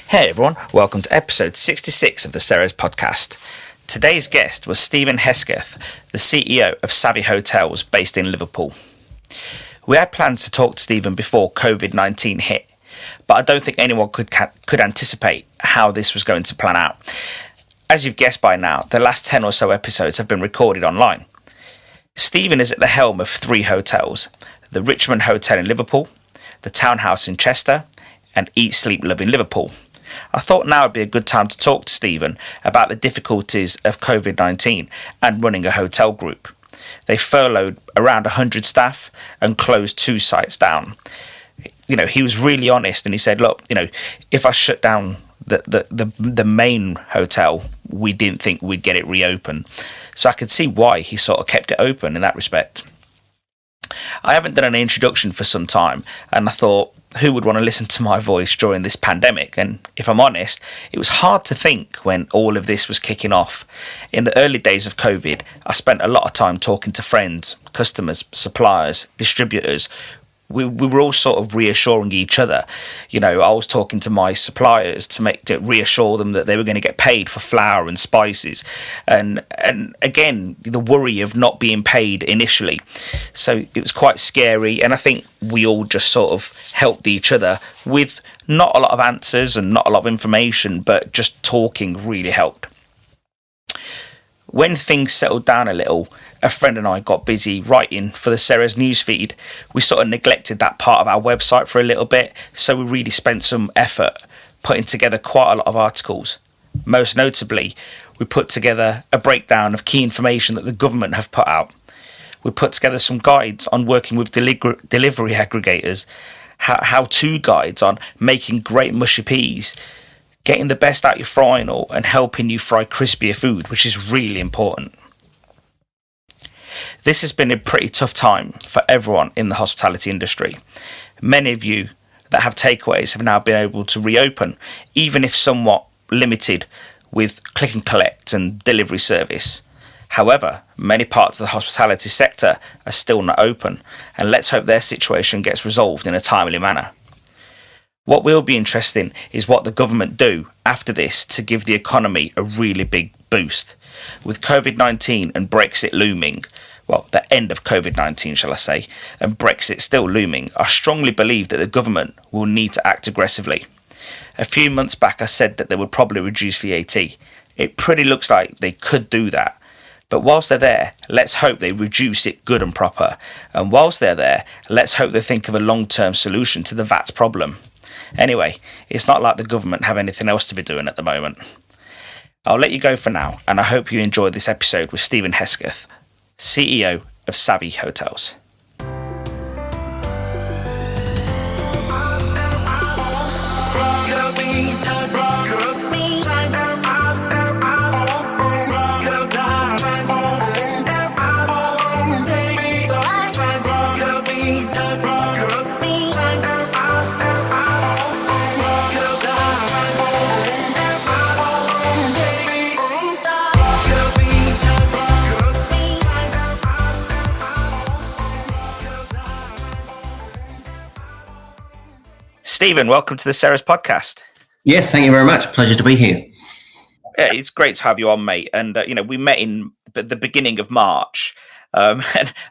Hey everyone, welcome to episode 66 of the Ceres podcast. Today's guest was Stephen Hesketh, the CEO of Savvy Hotels based in Liverpool. We had planned to talk to Stephen before COVID-19 hit, but I don't think anyone could anticipate how this was going to plan out. As you've guessed by now, the last 10 or so episodes have been recorded online. Stephen is at the helm of 3 hotels: the Richmond Hotel in Liverpool, the Townhouse in Chester, and Eat, Sleep, Love in Liverpool. I thought now would be a good time to talk to Stephen about the difficulties of COVID-19 and running a hotel group. They furloughed around 100 staff and closed 2 sites down. He was really honest and he said, look, if I shut down the main hotel, we didn't think we'd get it reopened. So I could see why he sort of kept it open in that respect. I haven't done an introduction for some time, and I thought, who would want to listen to my voice during this pandemic? And if I'm honest, it was hard to think when all of this was kicking off. In the early days of COVID, I spent a lot of time talking to friends, customers, suppliers, distributors. We were all sort of reassuring each other. I was talking to my suppliers to reassure them that they were going to get paid for flour and spices, and again the worry of not being paid initially. So it was quite scary, and I think we all just sort of helped each other with not a lot of answers and not a lot of information, but just talking really helped. When things settled down a little, a friend and I got busy writing for the Ceres newsfeed. We sort of neglected that part of our website for a little bit, so we really spent some effort putting together quite a lot of articles. Most notably, we put together a breakdown of key information that the government have put out. We put together some guides on working with delivery aggregators, how-to guides on making great mushy peas, getting the best out your frying oil, and helping you fry crispier food, which is really important. This has been a pretty tough time for everyone in the hospitality industry. Many of you that have takeaways have now been able to reopen, even if somewhat limited with click and collect and delivery service. However, many parts of the hospitality sector are still not open, and let's hope their situation gets resolved in a timely manner. What will be interesting is what the government do after this to give the economy a really big boost. With COVID-19 and Brexit looming, well, the end of COVID-19, shall I say, and Brexit still looming, I strongly believe that the government will need to act aggressively. A few months back, I said that they would probably reduce VAT. It pretty looks like they could do that. But whilst they're there, let's hope they reduce it good and proper. And whilst they're there, let's hope they think of a long-term solution to the VAT problem. Anyway, it's not like the government have anything else to be doing at the moment. I'll let you go for now, and I hope you enjoyed this episode with Stephen Hesketh, CEO of Savvy Hotels. Stephen, welcome to the Ceres podcast. Yes, thank you very much. Pleasure to be here. It's great to have you on, mate. And, we met in the beginning of March. And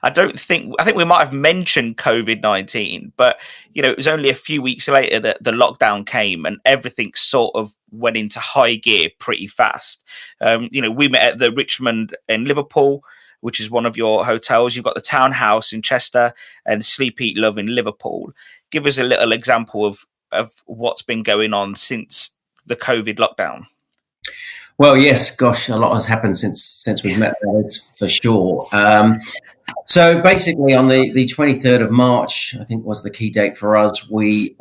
I think we might have mentioned COVID-19, but, it was only a few weeks later that the lockdown came and everything sort of went into high gear pretty fast. We met at the Richmond in Liverpool, which is one of your hotels. You've got the Townhouse in Chester and Sleep, Eat, Love in Liverpool. Give us a little example of what's been going on since the COVID lockdown. Well, yes, gosh, a lot has happened since we've met, that's for sure. So basically on the 23rd of March, I think was the key date for us, we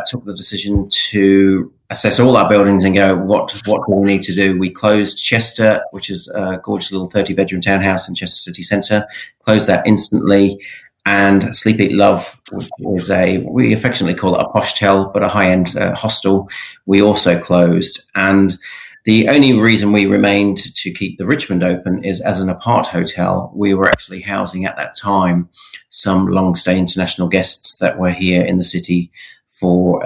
took the decision to assess all our buildings and go, what do we need to do? We closed Chester, which is a gorgeous little 30-bedroom townhouse in Chester city centre, closed that instantly. And Sleep, Eat, Love, which is we affectionately call it a posh-tel, but a high-end hostel, we also closed. And the only reason we remained to keep the Richmond open is as an apart hotel. We were actually housing at that time some long-stay international guests that were here in the city for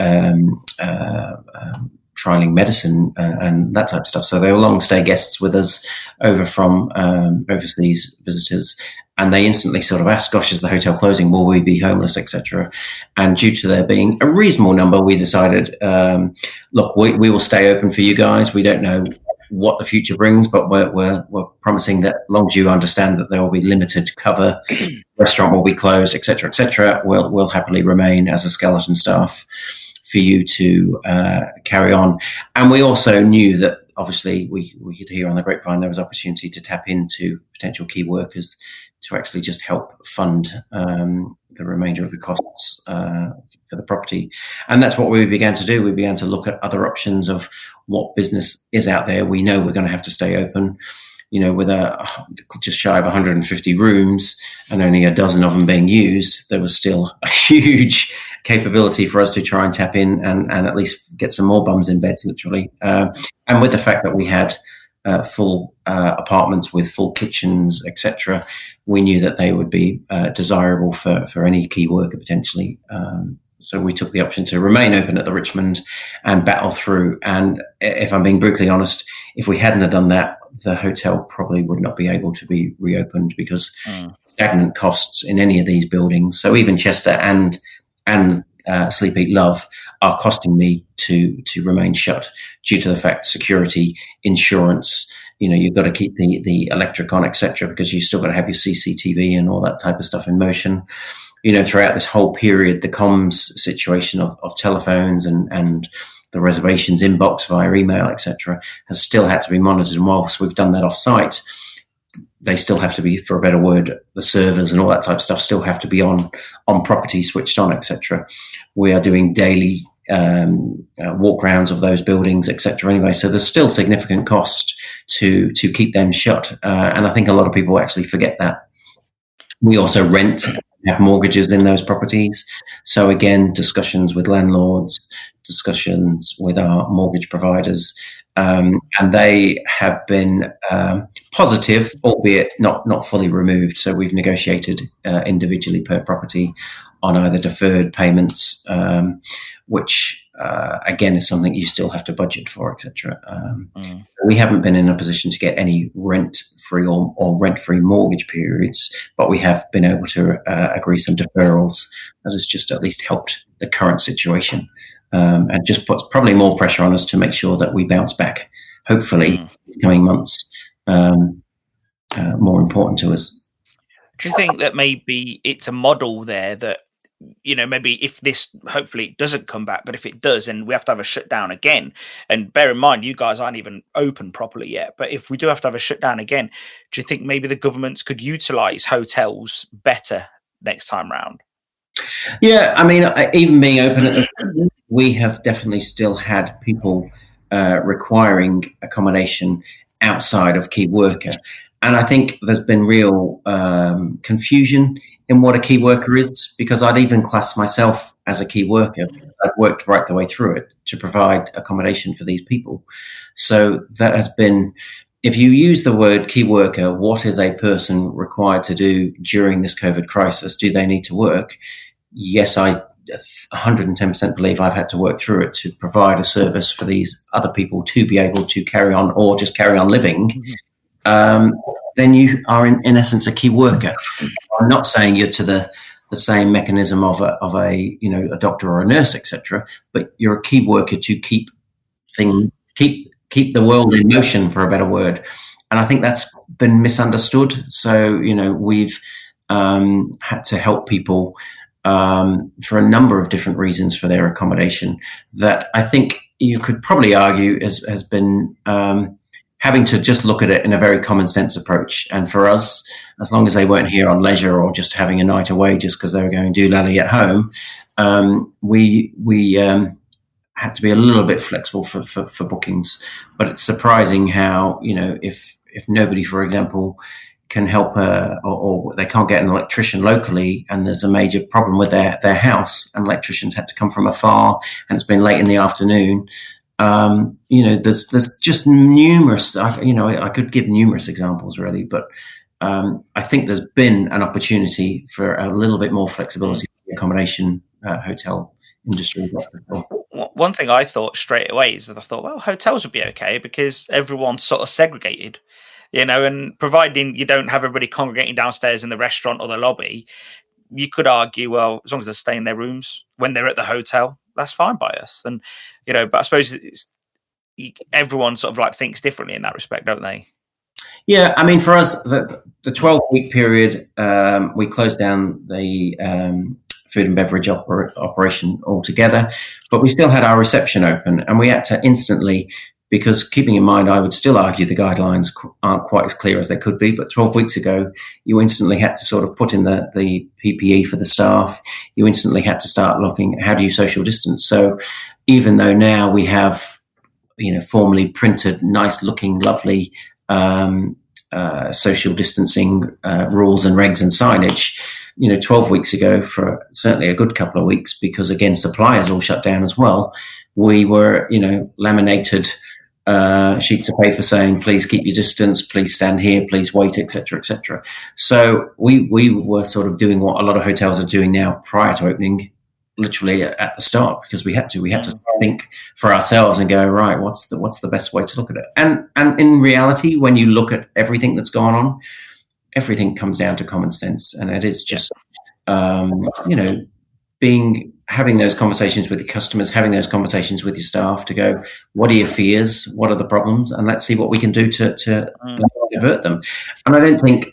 trialing medicine and that type of stuff. So they were long stay guests with us over from overseas visitors. And they instantly sort of asked, gosh, is the hotel closing? Will we be homeless, etc.? And due to there being a reasonable number, we decided, look, we will stay open for you guys. We don't know what the future brings, but we're promising that as long as you understand that there will be limited cover, restaurant will be closed, etc., we'll happily remain as a skeleton staff for you to carry on. And we also knew that obviously we could hear on the grapevine there was opportunity to tap into potential key workers to actually just help fund the remainder of the costs for the property. And that's what we began to do. We began to look at other options of what business is out there. We know we're going to have to stay open, with just shy of 150 rooms and only a dozen of them being used. There was still a huge capability for us to try and tap in and at least get some more bums in beds, literally. And with the fact that we had full apartments with full kitchens, etc., we knew that they would be desirable for any key worker potentially. So we took the option to remain open at the Richmond and battle through. And if I'm being brutally honest, if we hadn't have done that, the hotel probably would not be able to be reopened because stagnant costs in any of these buildings. So even Chester and Sleep Eat Love are costing me to remain shut due to the fact security, insurance. You've got to keep the electric on, etc., because you've still got to have your CCTV and all that type of stuff in motion. Throughout this whole period, the comms situation of telephones and the reservations inbox via email, etc., has still had to be monitored. And whilst we've done that off-site, they still have to be, for a better word, the servers and all that type of stuff still have to be on property, switched on, etc. We are doing daily walk rounds of those buildings, etc. Anyway, so there's still significant cost to keep them shut. And I think a lot of people actually forget that. We also rent, have mortgages in those properties. So again, discussions with landlords, discussions with our mortgage providers, and they have been positive, albeit not fully removed. So we've negotiated individually per property on either deferred payments, which again is something you still have to budget for, etc. We haven't been in a position to get any rent-free or rent-free mortgage periods, but we have been able to agree some deferrals that has just at least helped the current situation, and just puts probably more pressure on us to make sure that we bounce back, hopefully, in the coming months, more important to us. Do you think that maybe it's a model there that, maybe if this hopefully doesn't come back, but if it does, and we have to have a shutdown again, and bear in mind, you guys aren't even open properly yet, but if we do have to have a shutdown again, do you think maybe the governments could utilise hotels better next time round? Yeah, I mean, even being open, we have definitely still had people requiring accommodation outside of key worker. And I think there's been real confusion in what a key worker is, because I'd even class myself as a key worker. I've worked right the way through it to provide accommodation for these people. So that has been, if you use the word key worker, what is a person required to do during this COVID crisis? Do they need to work? Yes, I 110% believe I've had to work through it to provide a service for these other people to be able to carry on or just carry on living. Then you are in essence a key worker. I'm not saying you're to the same mechanism of a doctor or a nurse, etc., but you're a key worker to keep the world in motion, for a better word. And I think that's been misunderstood. So we've had to help people for a number of different reasons for their accommodation that I think you could probably argue has been having to just look at it in a very common sense approach. And for us, as long as they weren't here on leisure or just having a night away just because they were going doolally at home, we had to be a little bit flexible for bookings. But it's surprising how, if nobody, for example, can help or they can't get an electrician locally and there's a major problem with their house and electricians had to come from afar and it's been late in the afternoon, there's just numerous, I could give numerous examples really, but I think there's been an opportunity for a little bit more flexibility in the accommodation hotel industry. one thing I thought straight away is that I thought, well, hotels would be okay because everyone's sort of segregated, and providing you don't have everybody congregating downstairs in the restaurant or the lobby, you could argue, well, as long as they stay in their rooms when they're at the hotel, that's fine by us. And, but I suppose everyone sort of like thinks differently in that respect, don't they? Yeah, I mean, for us, the 12-week period, we closed down the food and beverage operation altogether, but we still had our reception open, and we had to instantly, because keeping in mind, I would still argue the guidelines aren't quite as clear as they could be, but 12 weeks ago, you instantly had to sort of put in the PPE for the staff. You instantly had to start looking, how do you social distance? So even though now we have, formally printed, nice looking, lovely social distancing rules and regs and signage, 12 weeks ago, for certainly a good couple of weeks, because again, suppliers all shut down as well, we were, laminated sheets of paper saying, please keep your distance, please stand here, please wait, etc., etc. So we were sort of doing what a lot of hotels are doing now prior to opening, literally at the start, because we had to think for ourselves and go, right, what's the best way to look at it? And in reality, when you look at everything that's gone on, everything comes down to common sense, and it is just having those conversations with your customers, having those conversations with your staff to go, what are your fears? What are the problems? And let's see what we can do to divert them. And I don't think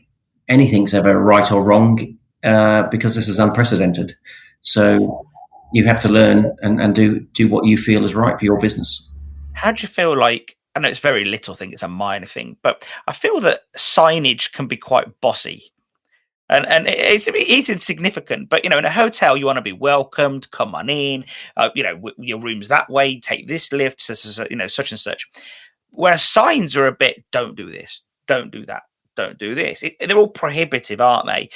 anything's ever right or wrong because this is unprecedented. So you have to learn and do what you feel is right for your business. How do you feel like, I know it's very little thing, it's a minor thing, but I feel that signage can be quite bossy. And it's insignificant, but in a hotel you want to be welcomed. Come on in, your room's that way. Take this lift, such and such. Whereas signs are a bit, don't do this, don't do that, don't do this. They're all prohibitive, aren't they?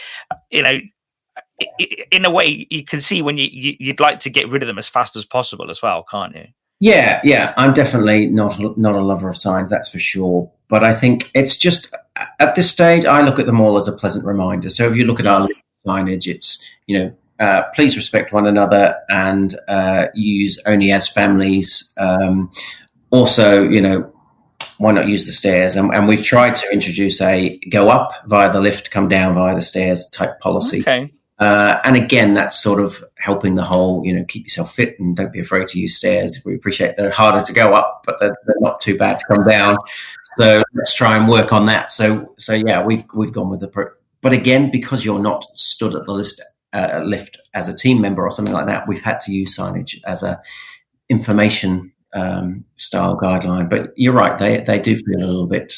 In a way, you can see when you'd like to get rid of them as fast as possible as well, can't you? Yeah. I'm definitely not a lover of signs, that's for sure. But I think it's just, at this stage, I look at them all as a pleasant reminder. So if you look at our signage, it's, please respect one another and use only as families. Also, why not use the stairs? And we've tried to introduce a go up via the lift, come down via the stairs type policy. Okay. And again, that's sort of helping the whole, keep yourself fit and don't be afraid to use stairs. We appreciate they're harder to go up, but they're not too bad to come down. So let's try and work on that. So yeah, we've gone with but again, because you're not stood at the lift as a team member or something like that, we've had to use signage as a information style guideline. But you're right, they do feel a little bit.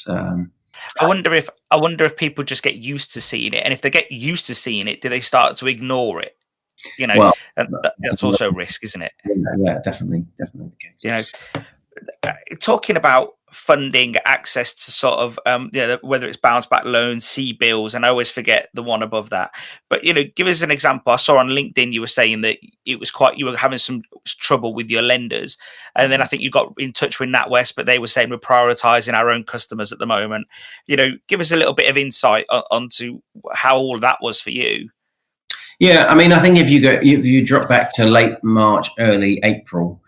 I wonder if people just get used to seeing it, and if they get used to seeing it, do they start to ignore it? Well, that's also a risk, isn't it? Yeah, definitely the case. Talking about funding, access to sort of whether it's bounce back loans, C-bills, and I always forget the one above that. But give us an example. I saw on LinkedIn you were saying that you were having some trouble with your lenders, and then I think you got in touch with NatWest, but they were saying we're prioritizing our own customers at the moment. Give us a little bit of insight onto how all that was for you. Yeah, I mean, I think if you drop back to late March, early April,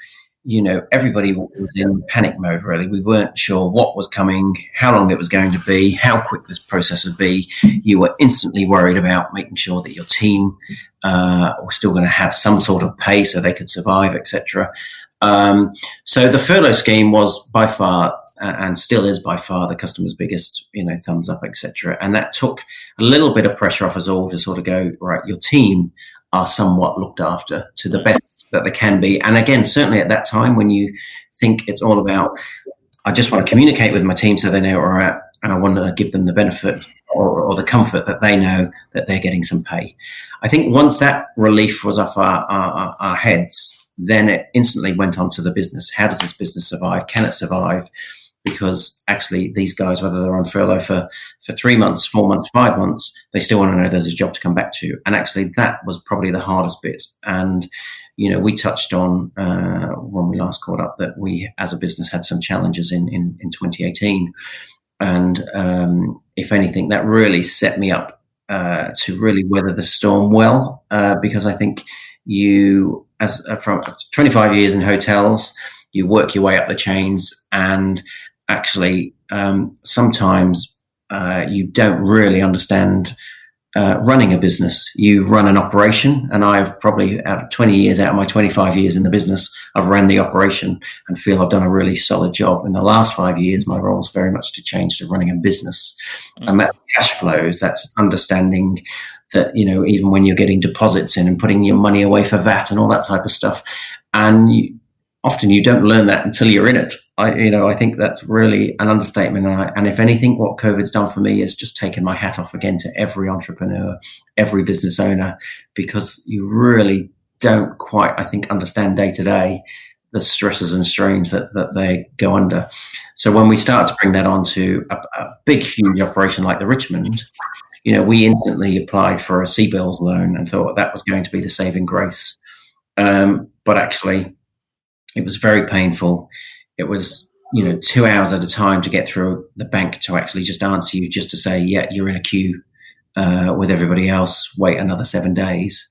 everybody was in panic mode, really. We weren't sure what was coming, how long it was going to be, how quick this process would be. You were instantly worried about making sure that your team were still going to have some sort of pay so they could survive, etc. So the furlough scheme was by far, and still is by far, the customer's biggest, thumbs up, etc. And that took a little bit of pressure off us all to sort of go, right, your team are somewhat looked after to the best that they can be. And again, certainly at that time when you think it's all about, I just want to communicate with my team so they know where we're at, and I want to give them the benefit or the comfort that they know that they're getting some pay. I think once that relief was off our heads, then it instantly went on to the business. How does this business survive? Can it survive? Because actually these guys, whether they're on furlough for 3 months, 4 months, 5 months, they still want to know there's a job to come back to. And actually that was probably the hardest bit. And we touched on when we last caught up that we, as a business, had some challenges in 2018. And if anything, that really set me up to really weather the storm well, because I think, you, from 25 years in hotels, you work your way up the chains, and actually sometimes you don't really understand running a business. You run an operation, and I've probably, out of 20 years out of my 25 years in the business, I've ran the operation and feel I've done a really solid job. In the last 5 years, my role's very much to change to running a business. And that cash flows, that's understanding that, even when you're getting deposits in and putting your money away for VAT and all that type of stuff. And often you don't learn that until you're in it. I think that's really an understatement. And if anything, what COVID's done for me is just taken my hat off again to every entrepreneur, every business owner, because you really don't quite, I think, understand day to day the stresses and strains that they go under. So when we start to bring that onto a big, huge operation like the Richmond, we instantly applied for a CBILS loan and thought that was going to be the saving grace. But actually, it was very painful. It was, 2 hours at a time to get through the bank to actually just answer you, just to say, yeah, you're in a queue with everybody else, wait another 7 days.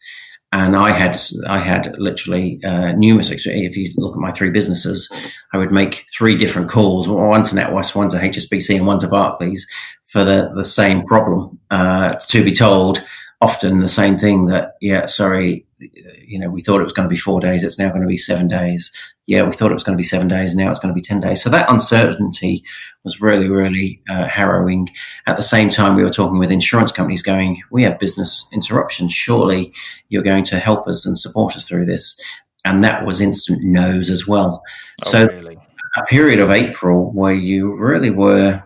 And I had literally numerous, if you look at my 3 businesses, I would make 3 different calls, one to NatWest, one to HSBC, and one to Barclays for the same problem, to be told often the same thing, that, yeah, sorry, we thought it was going to be 4 days, it's now going to be 7 days. Yeah, we thought it was going to be 7 days, now it's going to be 10 days. So that uncertainty was really, really harrowing. At the same time, we were talking with insurance companies going, we have business interruptions. Surely you're going to help us and support us through this. And that was instant no's as well. Oh, so really? A period of April where you really were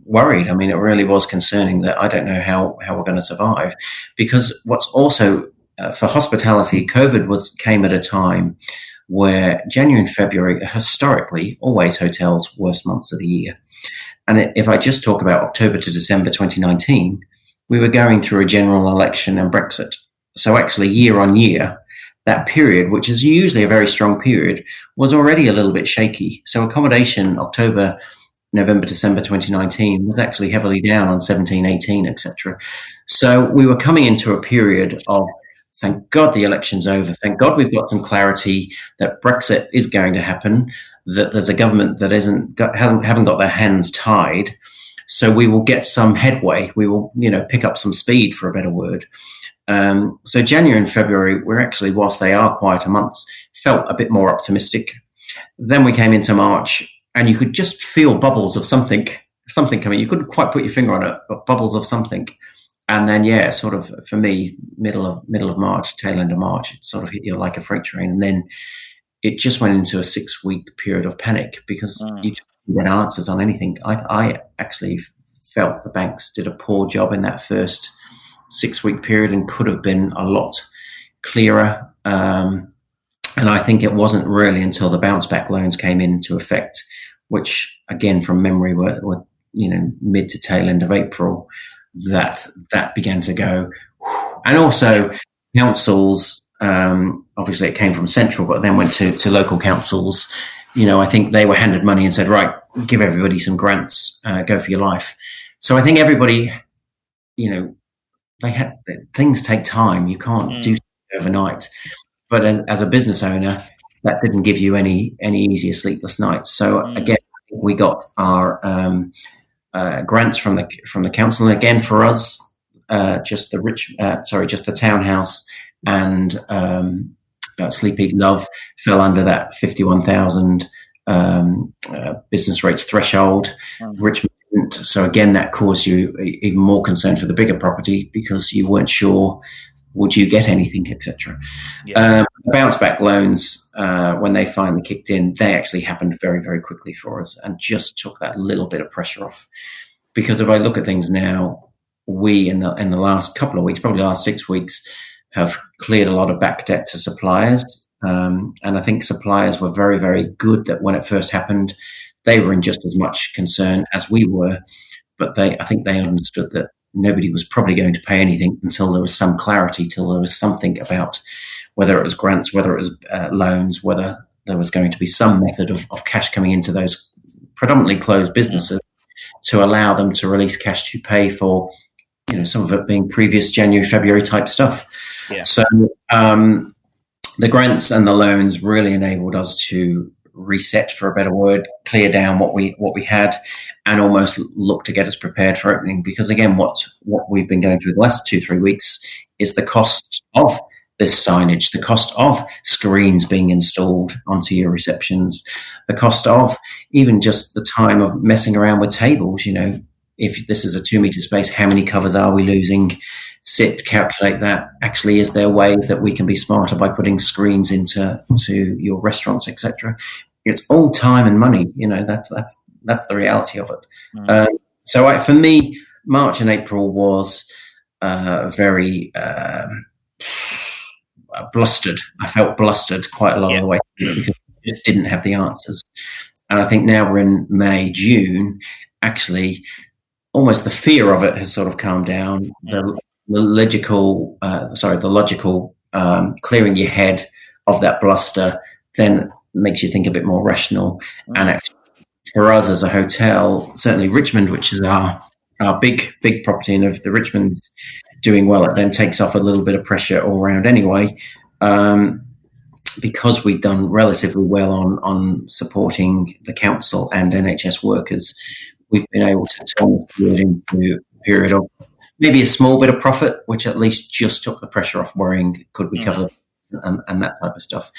worried. I mean, it really was concerning that I don't know how we're going to survive, because what's also for hospitality, COVID came at a time where January and February are historically always hotels' worst months of the year. And if I just talk about October to December 2019, we were going through a general election and Brexit. So actually, year on year, that period, which is usually a very strong period, was already a little bit shaky. So accommodation, October, November, December 2019 was actually heavily down on 17, 18, etc. So we were coming into a period of, thank God the election's over. Thank God we've got some clarity that Brexit is going to happen, that there's a government that haven't got their hands tied. So we will get some headway. We will, pick up some speed, for a better word. So January and February, we're actually, whilst they are quieter months, felt a bit more optimistic. Then we came into March, and you could just feel bubbles of something coming. You couldn't quite put your finger on it, but bubbles of something. And then, yeah, sort of for me, middle of March, tail end of March, it sort of hit you like a freight train. And then it just went into a 6-week period of panic, because you just didn't get answers on anything. I actually felt the banks did a poor job in that first 6-week period and could have been a lot clearer. And I think it wasn't really until the bounce back loans came into effect, which again, from memory, were mid to tail end of April, that began to go. And also councils, obviously it came from central, but then went to local councils. I think they were handed money and said, right, give everybody some grants, go for your life. So I think everybody, things take time. You can't do overnight. But as a business owner, that didn't give you any easier sleepless nights. So again, we got our grants from the council, and again for us, just the townhouse and Sleep Eat Love fell under that 51,000 business rates threshold. Richmond didn't. So again, that caused you even more concern for the bigger property, because you weren't sure, would you get anything, etc. Yeah. Bounce back loans, when they finally kicked in, they actually happened very, very quickly for us and just took that little bit of pressure off. Because if I look at things now, we in the last couple of weeks, probably the last 6 weeks, have cleared a lot of back debt to suppliers. And I think suppliers were very, very good that when it first happened, they were in just as much concern as we were. But I think they understood that nobody was probably going to pay anything until there was some clarity, till there was something about whether it was grants, whether it was loans, whether there was going to be some method of cash coming into those predominantly closed businesses to allow them to release cash to pay for, some of it being previous January, February type stuff. Yeah. So the grants and the loans really enabled us to reset, for a better word, clear down what we had, and almost look to get us prepared for opening. Because again, what we've been going through the last 2-3 weeks is the cost of this signage, the cost of screens being installed onto your receptions, the cost of even just the time of messing around with tables. If this is a 2-meter space, how many covers are we losing? Calculate that. Actually, is there ways that we can be smarter by putting screens into your restaurants, etc.? It's all time and money. That's the reality of it. So for me, March and April was very blustered. I felt blustered quite a lot of the way because I just didn't have the answers. And I think now we're in May, June. Actually, almost the fear of it has sort of calmed down. The logical clearing your head of that bluster then makes you think a bit more rational. And actually, for us as a hotel, certainly Richmond, which is our big property, and if the Richmond's doing well, it then takes off a little bit of pressure all around anyway. Because we've done relatively well on supporting the council and NHS workers, we've been able to turn the period into a period of maybe a small bit of profit, which at least just took the pressure off worrying could we cover and that type of stuff.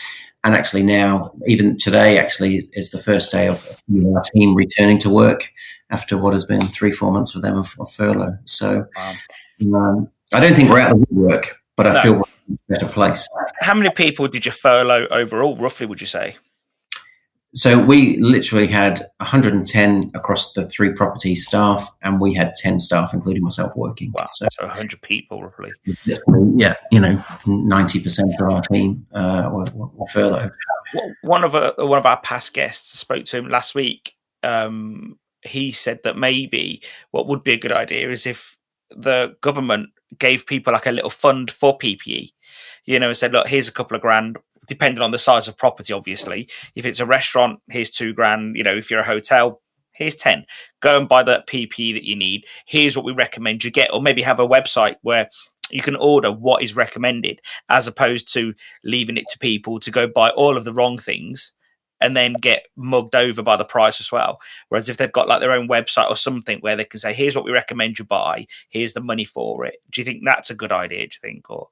And actually now, even today, actually is the first day of our team returning to work after what has been 3-4 months for them of furlough. So I don't think we're out of the woodwork, but I feel we're in a better place. How many people did you furlough overall, roughly, would you say? So we literally had 110 across the 3 property staff, and we had 10 staff, including myself, working. Wow, so 100 people, roughly. Yeah, 90% of our team were furloughed. One of our past guests, spoke to him last week. He said that maybe what would be a good idea is if the government gave people like a little fund for PPE, and said, look, here's a couple of grand, depending on the size of property, obviously. If it's a restaurant, here's $2,000. If you're a hotel, here's 10. Go and buy that PPE that you need. Here's what we recommend you get. Or maybe have a website where you can order what is recommended, as opposed to leaving it to people to go buy all of the wrong things and then get mugged over by the price as well. Whereas if they've got like their own website or something where they can say, here's what we recommend you buy, here's the money for it. Do you think that's a good idea, do you think? Or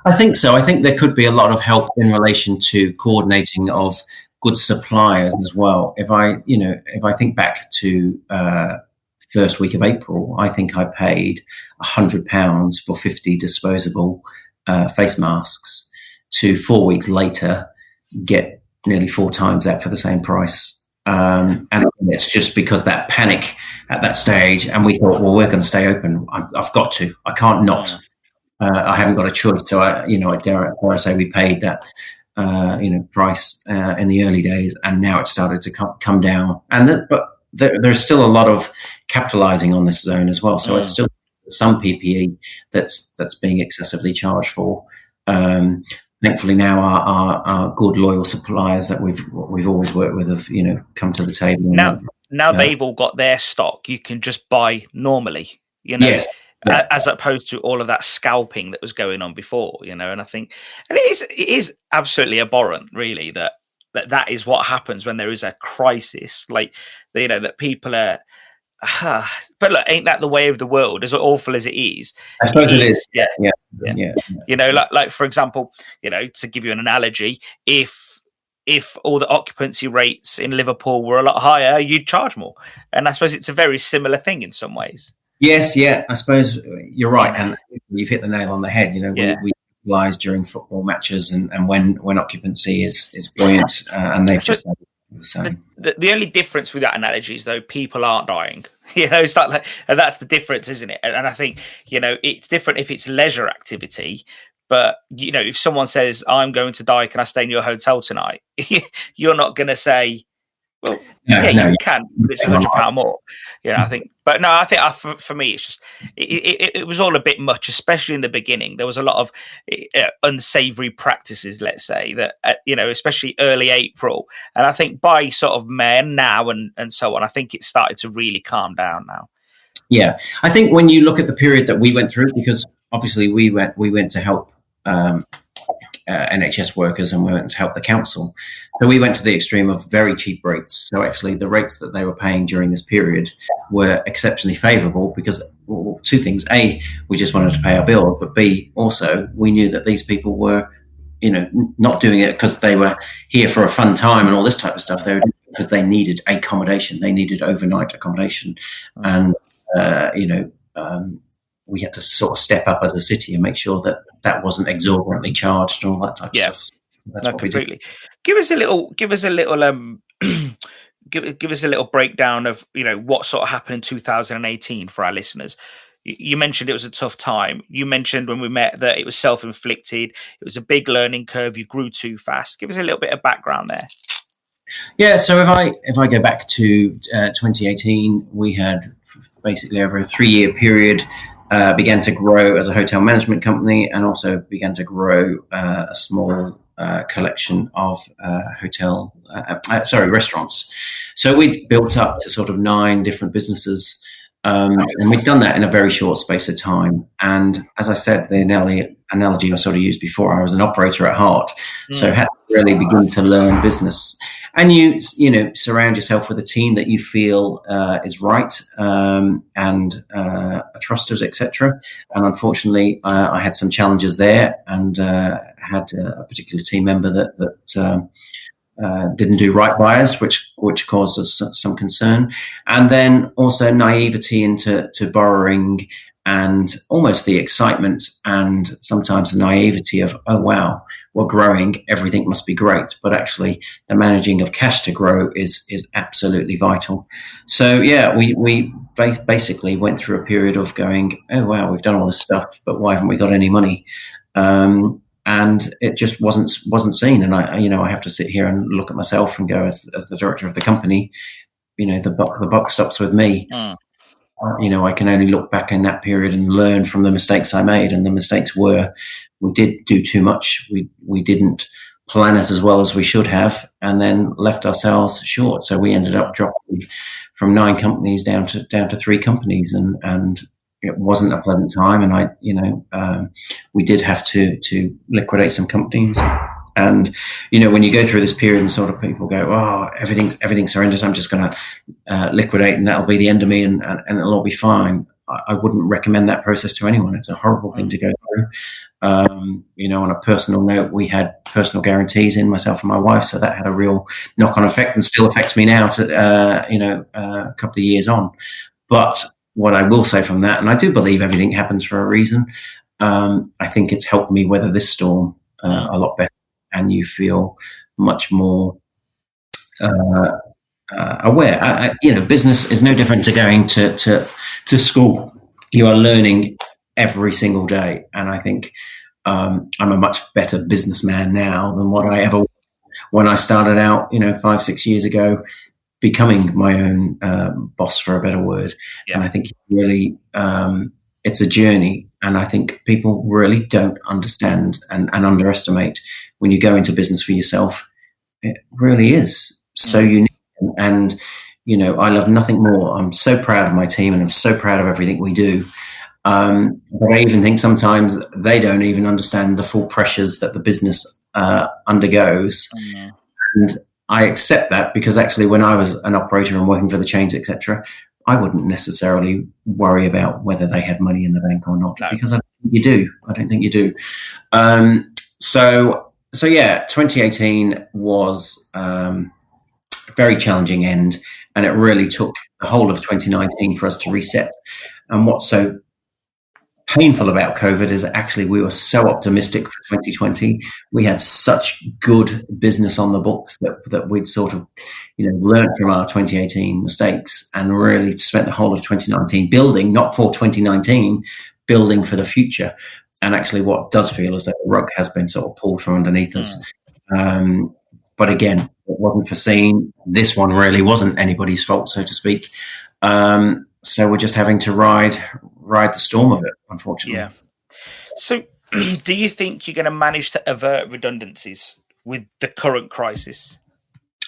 I think so. I think there could be a lot of help in relation to coordinating of good suppliers as well. If I think back to first week of April, I think I paid £100 for 50 disposable face masks, to 4 weeks later get nearly 4 times that for the same price. And it's just because that panic at that stage, and we thought, well, we're going to stay open. I've got to. I can't not. I haven't got a choice. So I dare I say we paid that price in the early days, and now it's started to come down. But there's still a lot of capitalising on this zone as well. So it's still some PPE that's being excessively charged for. Thankfully, now our good loyal suppliers that we've always worked with have come to the table. Now they've all got their stock. You can just buy normally. Yes. Yeah. As opposed to all of that scalping that was going on before, and I think, and it is absolutely abhorrent, really, that is what happens when there is a crisis, like, that people are. But look, ain't that the way of the world? As awful as it is, I suppose it is. Yeah. Like for example, to give you an analogy, if all the occupancy rates in Liverpool were a lot higher, you'd charge more, and I suppose it's a very similar thing in some ways. Yes, yeah, I suppose you're right, and you've hit the nail on the head. We utilize during football matches and when occupancy is buoyant, and they've just done the same. The only difference with that analogy is, though, people aren't dying. It's like, and that's the difference, isn't it? And I think it's different if it's leisure activity. But if someone says, "I'm going to die, can I stay in your hotel tonight?" You're not going to say, well, you can, but it's £100 more. I think. But no, I think for me, it's just it was all a bit much, especially in the beginning. There was a lot of unsavoury practices, let's say, that especially early April, and I think by sort of May now and so on, I think it started to really calm down now. Yeah, I think when you look at the period that we went through, because obviously we went to help NHS workers, and we went to help the council. So we went to the extreme of very cheap rates. So actually the rates that they were paying during this period were exceptionally favourable because, well, two things. A, we just wanted to pay our bill, but B, also we knew that these people were, not doing it because they were here for a fun time and all this type of stuff. They were doing it because they needed accommodation. They needed overnight accommodation. And, we had to sort of step up as a city and make sure that that wasn't exorbitantly charged and all that type of stuff. That's what completely. We did. Give us a little give us a little breakdown of what sort of happened in 2018 for our listeners. You mentioned it was a tough time. You mentioned when we met that it was self-inflicted. It was a big learning curve. You grew too fast. Give us a little bit of background there. Yeah. So if I go back to 2018, we had basically over a 3-year period began to grow as a hotel management company, and also began to grow a small collection of restaurants. So we built up to sort of 9 different businesses, and we'd done that in a very short space of time. And as I said, the analogy I sort of used before, I was an operator at heart, so had to really begin to learn business. And you surround yourself with a team that you feel is right and are trusted, etc. And unfortunately, I had some challenges there, and had a particular team member that didn't do right by us, which caused us some concern. And then also naivety into borrowing, and almost the excitement and sometimes the naivety of, oh, wow, we're growing, everything must be great. But actually, the managing of cash to grow is absolutely vital. So, yeah, we basically went through a period of going, oh, wow, we've done all this stuff, but why haven't we got any money? And it just wasn't seen. And I have to sit here and look at myself and go, as the director of the company, the buck stops with me. I can only look back in that period and learn from the mistakes I made. And the mistakes were, we did do too much. We didn't plan it as well as we should have, and then left ourselves short. So we ended up dropping from 9 companies down to 3 companies, and it wasn't a pleasant time. And we did have to liquidate some companies. And, when you go through this period and sort of people go, oh, everything's horrendous, I'm just going to liquidate and that'll be the end of me and it'll all be fine. I wouldn't recommend that process to anyone. It's a horrible thing to go through. On a personal note, we had personal guarantees in, myself and my wife, so that had a real knock-on effect and still affects me now a couple of years on. But what I will say from that, and I do believe everything happens for a reason, I think it's helped me weather this storm a lot better. And you feel much more aware. Business is no different to going to school. You are learning every single day, and I think I'm a much better businessman now than what I ever was when I started out. 5-6 years ago, becoming my own boss, for a better word. Yeah. And I think really, it's a journey. And I think people really don't understand and underestimate when you go into business for yourself. It really is so unique. And, I love nothing more. I'm so proud of my team, and I'm so proud of everything we do. But I even think sometimes they don't even understand the full pressures that the business undergoes. Mm-hmm. And I accept that, because actually when I was an operator and working for the chains, etc., I wouldn't necessarily worry about whether they had money in the bank or not, because I don't think you do. So yeah, 2018 was a very challenging end, and it really took the whole of 2019 for us to reset. And what's so painful about COVID is actually we were so optimistic for 2020. We had such good business on the books that we'd sort of, learned from our 2018 mistakes, and really spent the whole of 2019 building, not for 2019, building for the future. And actually what does feel is that the rug has been sort of pulled from underneath us. But again, it wasn't foreseen. This one really wasn't anybody's fault, so to speak. So we're just having to ride the storm of it, unfortunately. Yeah. So do you think you're going to manage to avert redundancies with the current crisis?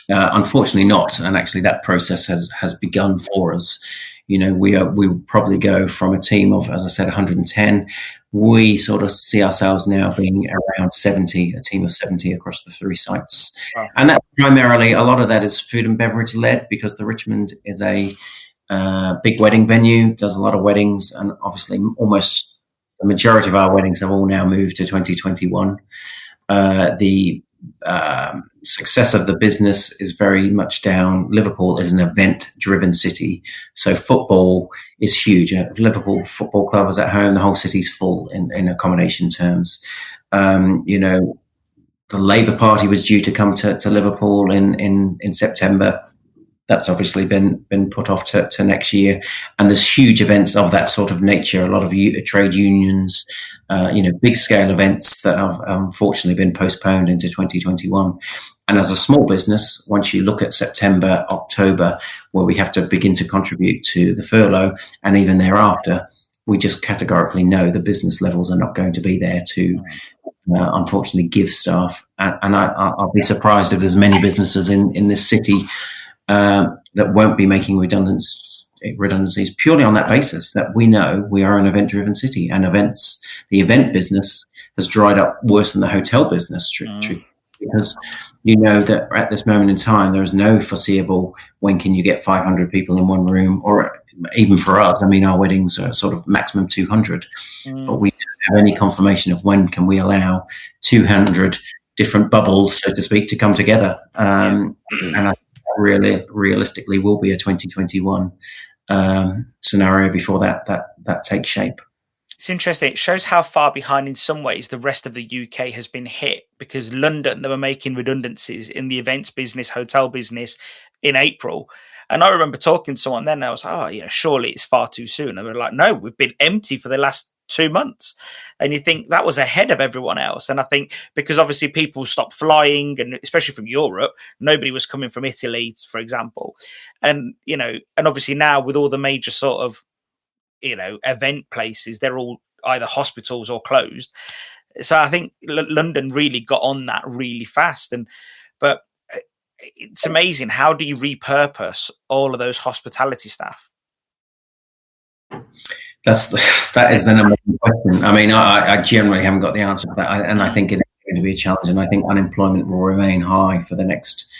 Unfortunately not, and actually that process has begun for us. We will probably go from a team of, as I said, 110. We sort of see ourselves now being around 70, a team of 70 across the 3 sites. Wow. And that primarily, a lot of that is food and beverage led, because the Richmond is a big wedding venue, does a lot of weddings, and obviously almost the majority of our weddings have all now moved to 2021. The success of the business is very much down. Liverpool is an event-driven city, so football is huge. If Liverpool Football Club is at home, the whole city's full in accommodation terms. The Labour Party was due to come to Liverpool in September. That's obviously been put off to next year, and there's huge events of that sort of nature. A lot of trade unions, big scale events that have unfortunately been postponed into 2021. And as a small business, once you look at September, October, where we have to begin to contribute to the furlough, and even thereafter, we just categorically know the business levels are not going to be there to unfortunately give staff. And I'll be surprised if there's many businesses in this city that won't be making redundancies purely on that basis, that we know we are an event-driven city, and the event business has dried up worse than the hotel business, because that at this moment in time there is no foreseeable when can you get 500 people in one room, or even for us, our weddings are sort of maximum 200, but we don't have any confirmation of when can we allow 200 different bubbles, so to speak, to come together. And I realistically will be a 2021 scenario before that takes shape. It's interesting. It shows how far behind in some ways the rest of the UK has been hit, because London, they were making redundancies in the events business, hotel business in April. And I remember talking to someone then, and I was like, surely it's far too soon. And they were like, no, we've been empty for the last 2 months. And you think that was ahead of everyone else. And I think because obviously people stopped flying, and especially from Europe, nobody was coming from Italy, for example. And, and obviously now with all the major sort of, event places, they're all either hospitals or closed. So I think London really got on that really fast. But it's amazing. How do you repurpose all of those hospitality staff? That is the number one question. I generally haven't got the answer to that, and I think it is going to be a challenge. And I think unemployment will remain high for the next,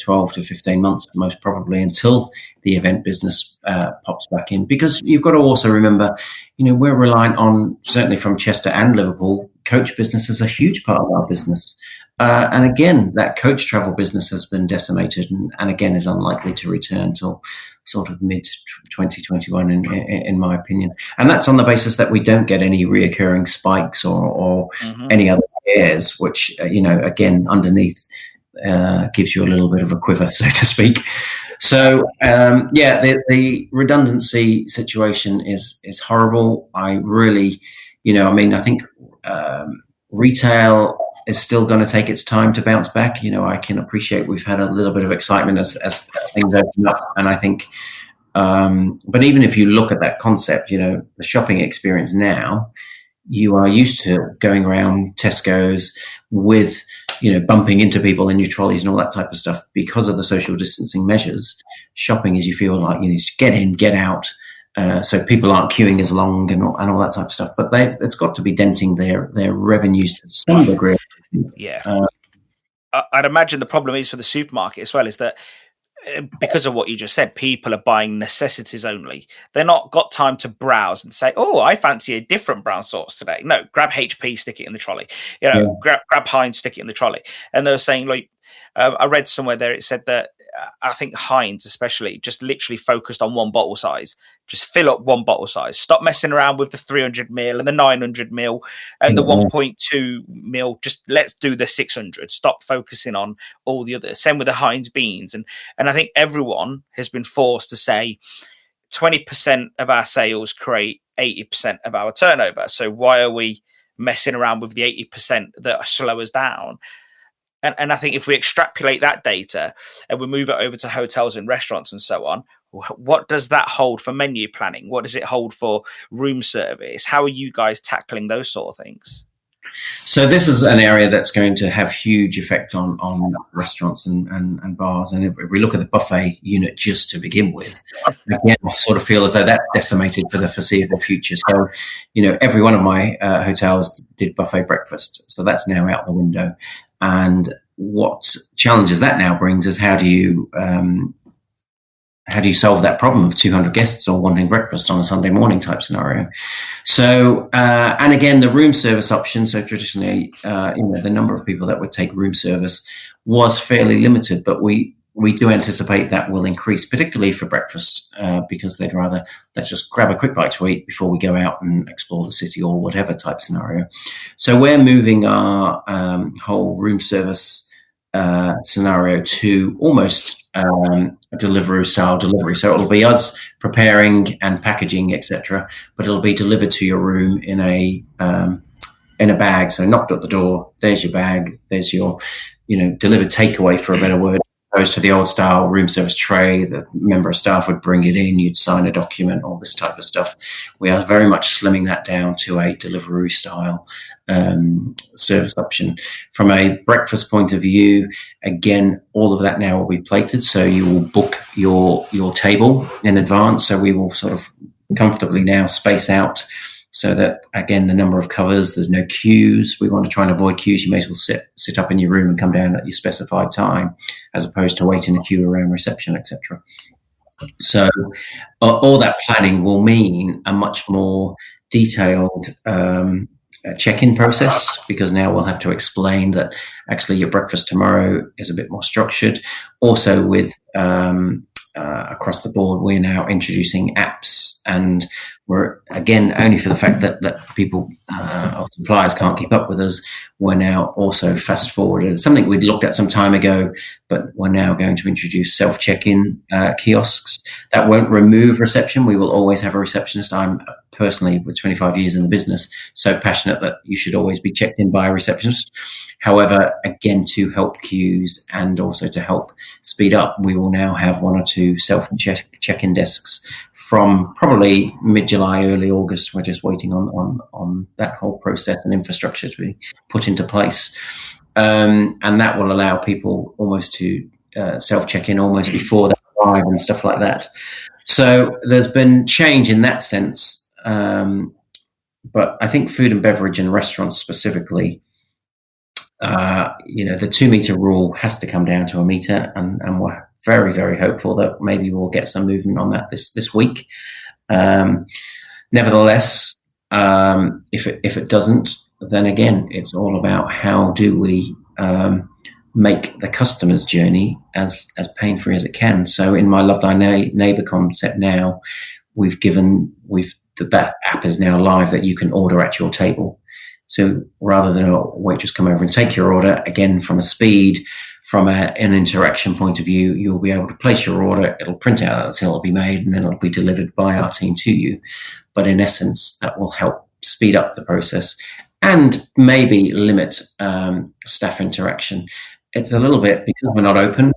12 to 15 months, most probably, until the event business pops back in. Because you've got to also remember, we're reliant on, certainly from Chester and Liverpool, coach business is a huge part of our business. And again, that coach travel business has been decimated, and again is unlikely to return till sort of mid 2021, in my opinion. And that's on the basis that we don't get any reoccurring spikes or any other scares, which again underneath gives you a little bit of a quiver, so to speak. So the redundancy situation is horrible. I really, I think retail is still going to take its time to bounce back. I can appreciate we've had a little bit of excitement as things open up, and I think, but even if you look at that concept, the shopping experience now, you are used to going around Tesco's with, bumping into people in your trolleys and all that type of stuff because of the social distancing measures. Shopping is, you feel like you need to get in, get out, so people aren't queuing as long and all that type of stuff. But it's got to be denting their revenues to some degree. Yeah. I'd imagine the problem is for the supermarket as well, is that because of what you just said, people are buying necessities only. They're not got time to browse and say, oh, I fancy a different brown sauce today. No, grab HP, stick it in the trolley. Grab Heinz, stick it in the trolley. And they were saying, I read somewhere there, it said that I think Heinz especially just literally focused on one bottle size. Just fill up one bottle size. Stop messing around with the 300 ml and the 900 ml and the 1.2 ml. Just let's do the 600. Stop focusing on all the others. Same with the Heinz beans. And I think everyone has been forced to say 20% of our sales create 80% of our turnover. So why are we messing around with the 80% that slow us down? And I think if we extrapolate that data and we move it over to hotels and restaurants and so on, what does that hold for menu planning? What does it hold for room service? How are you guys tackling those sort of things? So this is an area that's going to have huge effect on restaurants and bars. And if we look at the buffet unit just to begin with, again, I sort of feel as though that's decimated for the foreseeable future. So, every one of my hotels did buffet breakfast. So that's now out the window. And what challenges that now brings is how do you solve that problem of 200 guests all wanting breakfast on a Sunday morning type scenario? So, and again, the room service option. So traditionally, the number of people that would take room service was fairly limited, but we do anticipate that will increase, particularly for breakfast, because they'd rather, let's just grab a quick bite to eat before we go out and explore the city or whatever type scenario. So we're moving our whole room service scenario to almost a delivery style delivery. So it'll be us preparing and packaging, etc., but it'll be delivered to your room in a bag. So knocked at the door, there's your bag, there's your delivered takeaway, for a better word, opposed to the old style room service tray. The member of staff would bring it in, you'd sign a document, all this type of stuff. We are very much slimming that down to a delivery style service option. From a breakfast point of view, again, all of that now will be plated, so you will book your table in advance. So we will sort of comfortably now space out so that, again, the number of covers, there's no queues. We want to try and avoid queues. You may as well sit up in your room and come down at your specified time, as opposed to waiting in a queue around reception, etc. So all that planning will mean a much more detailed check-in process, because now we'll have to explain that actually your breakfast tomorrow is a bit more structured. Also with across the board, we're now introducing apps, and we're, again, only for the fact that people or suppliers can't keep up with us, we're now also fast forwarded. It's something we'd looked at some time ago, but we're now going to introduce self-check-in kiosks. That won't remove reception. We will always have a receptionist. I'm personally, with 25 years in the business, so passionate that you should always be checked in by a receptionist. However, again, to help queues and also to help speed up, we will now have one or two self-check-in desks from probably mid-July, early August. We're just waiting on that whole process and infrastructure to be put into place. And that will allow people almost to self-check-in almost before they arrive and stuff like that. So there's been change in that sense. But I think food and beverage and restaurants specifically, the 2 meter rule has to come down to a meter, and we're very, very hopeful that maybe we'll get some movement on that this week. Nevertheless, if it doesn't, then again, it's all about how do we make the customer's journey as pain-free as it can. So in my Love Thy Neighbour concept now, that app is now live that you can order at your table. So rather than a waitress come over and take your order, again, from a speed, from an interaction point of view, you'll be able to place your order, it'll print out until it'll be made, and then it'll be delivered by our team to you. But in essence, that will help speed up the process and maybe limit staff interaction. It's a little bit, because we're not open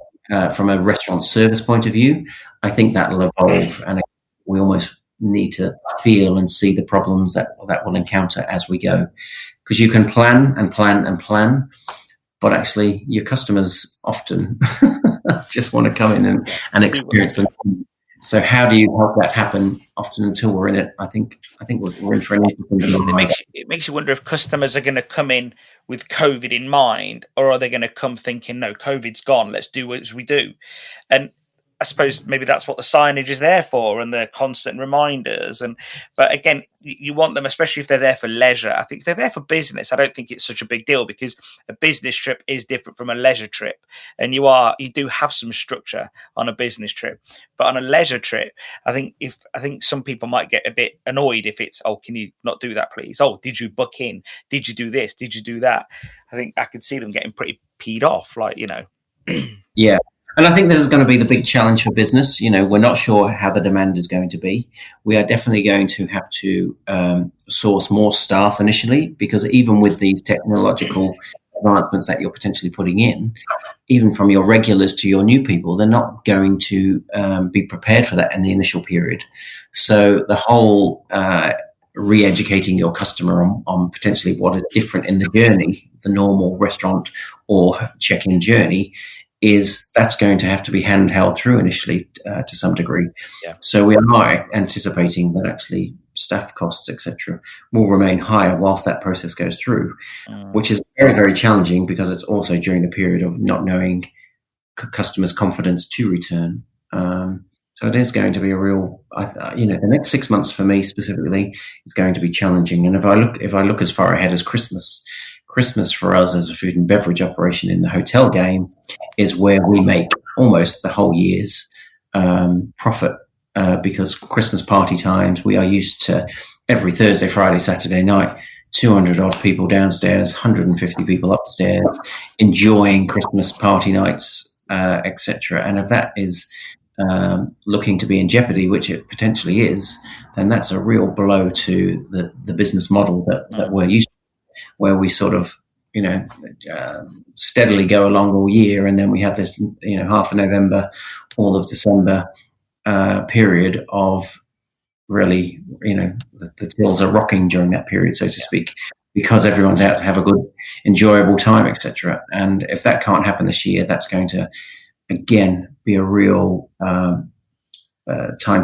from a restaurant service point of view, I think that will evolve, and we almost need to feel and see the problems that we'll encounter as we go. Because you can plan and plan and plan, but actually your customers often just want to come in and experience them. So how do you help that happen? Often, until we're in it, I think we're in for an interesting. It makes you wonder if customers are going to come in with COVID in mind, or are they going to come thinking, no, COVID's gone, let's do as we do. And I suppose maybe that's what the signage is there for, and the constant reminders. But again, you want them, especially if they're there for leisure. I think if they're there for business, I don't think it's such a big deal, because a business trip is different from a leisure trip, and you do have some structure on a business trip. But on a leisure trip, I think some people might get a bit annoyed if it's, oh, can you not do that, please? Oh, did you book in? Did you do this? Did you do that? I think I could see them getting pretty peed off, Yeah. And I think this is going to be the big challenge for business. We're not sure how the demand is going to be. We are definitely going to have to source more staff initially, because even with these technological advancements that you're potentially putting in, even from your regulars to your new people, they're not going to be prepared for that in the initial period. So the whole re-educating your customer on potentially what is different in the journey, the normal restaurant or check-in journey, that's going to have to be handheld through initially to some degree. Yeah. So we are anticipating that actually staff costs, etc., will remain higher whilst that process goes through, which is very, very challenging because it's also during the period of not knowing customers' confidence to return. So it is going to be a real, the next 6 months for me specifically is going to be challenging. And if I look as far ahead as Christmas for us as a food and beverage operation in the hotel game is where we make almost the whole year's profit, because Christmas party times, we are used to every Thursday, Friday, Saturday night, 200 odd people downstairs, 150 people upstairs, enjoying Christmas party nights, etc. And if that is looking to be in jeopardy, which it potentially is, then that's a real blow to the business model that we're used to, where we sort of, steadily go along all year, and then we have this, half of November, all of December period of really, the tills are rocking during that period, so to speak, because everyone's out to have a good, enjoyable time, etc. And if that can't happen this year, that's going to, again, be a real time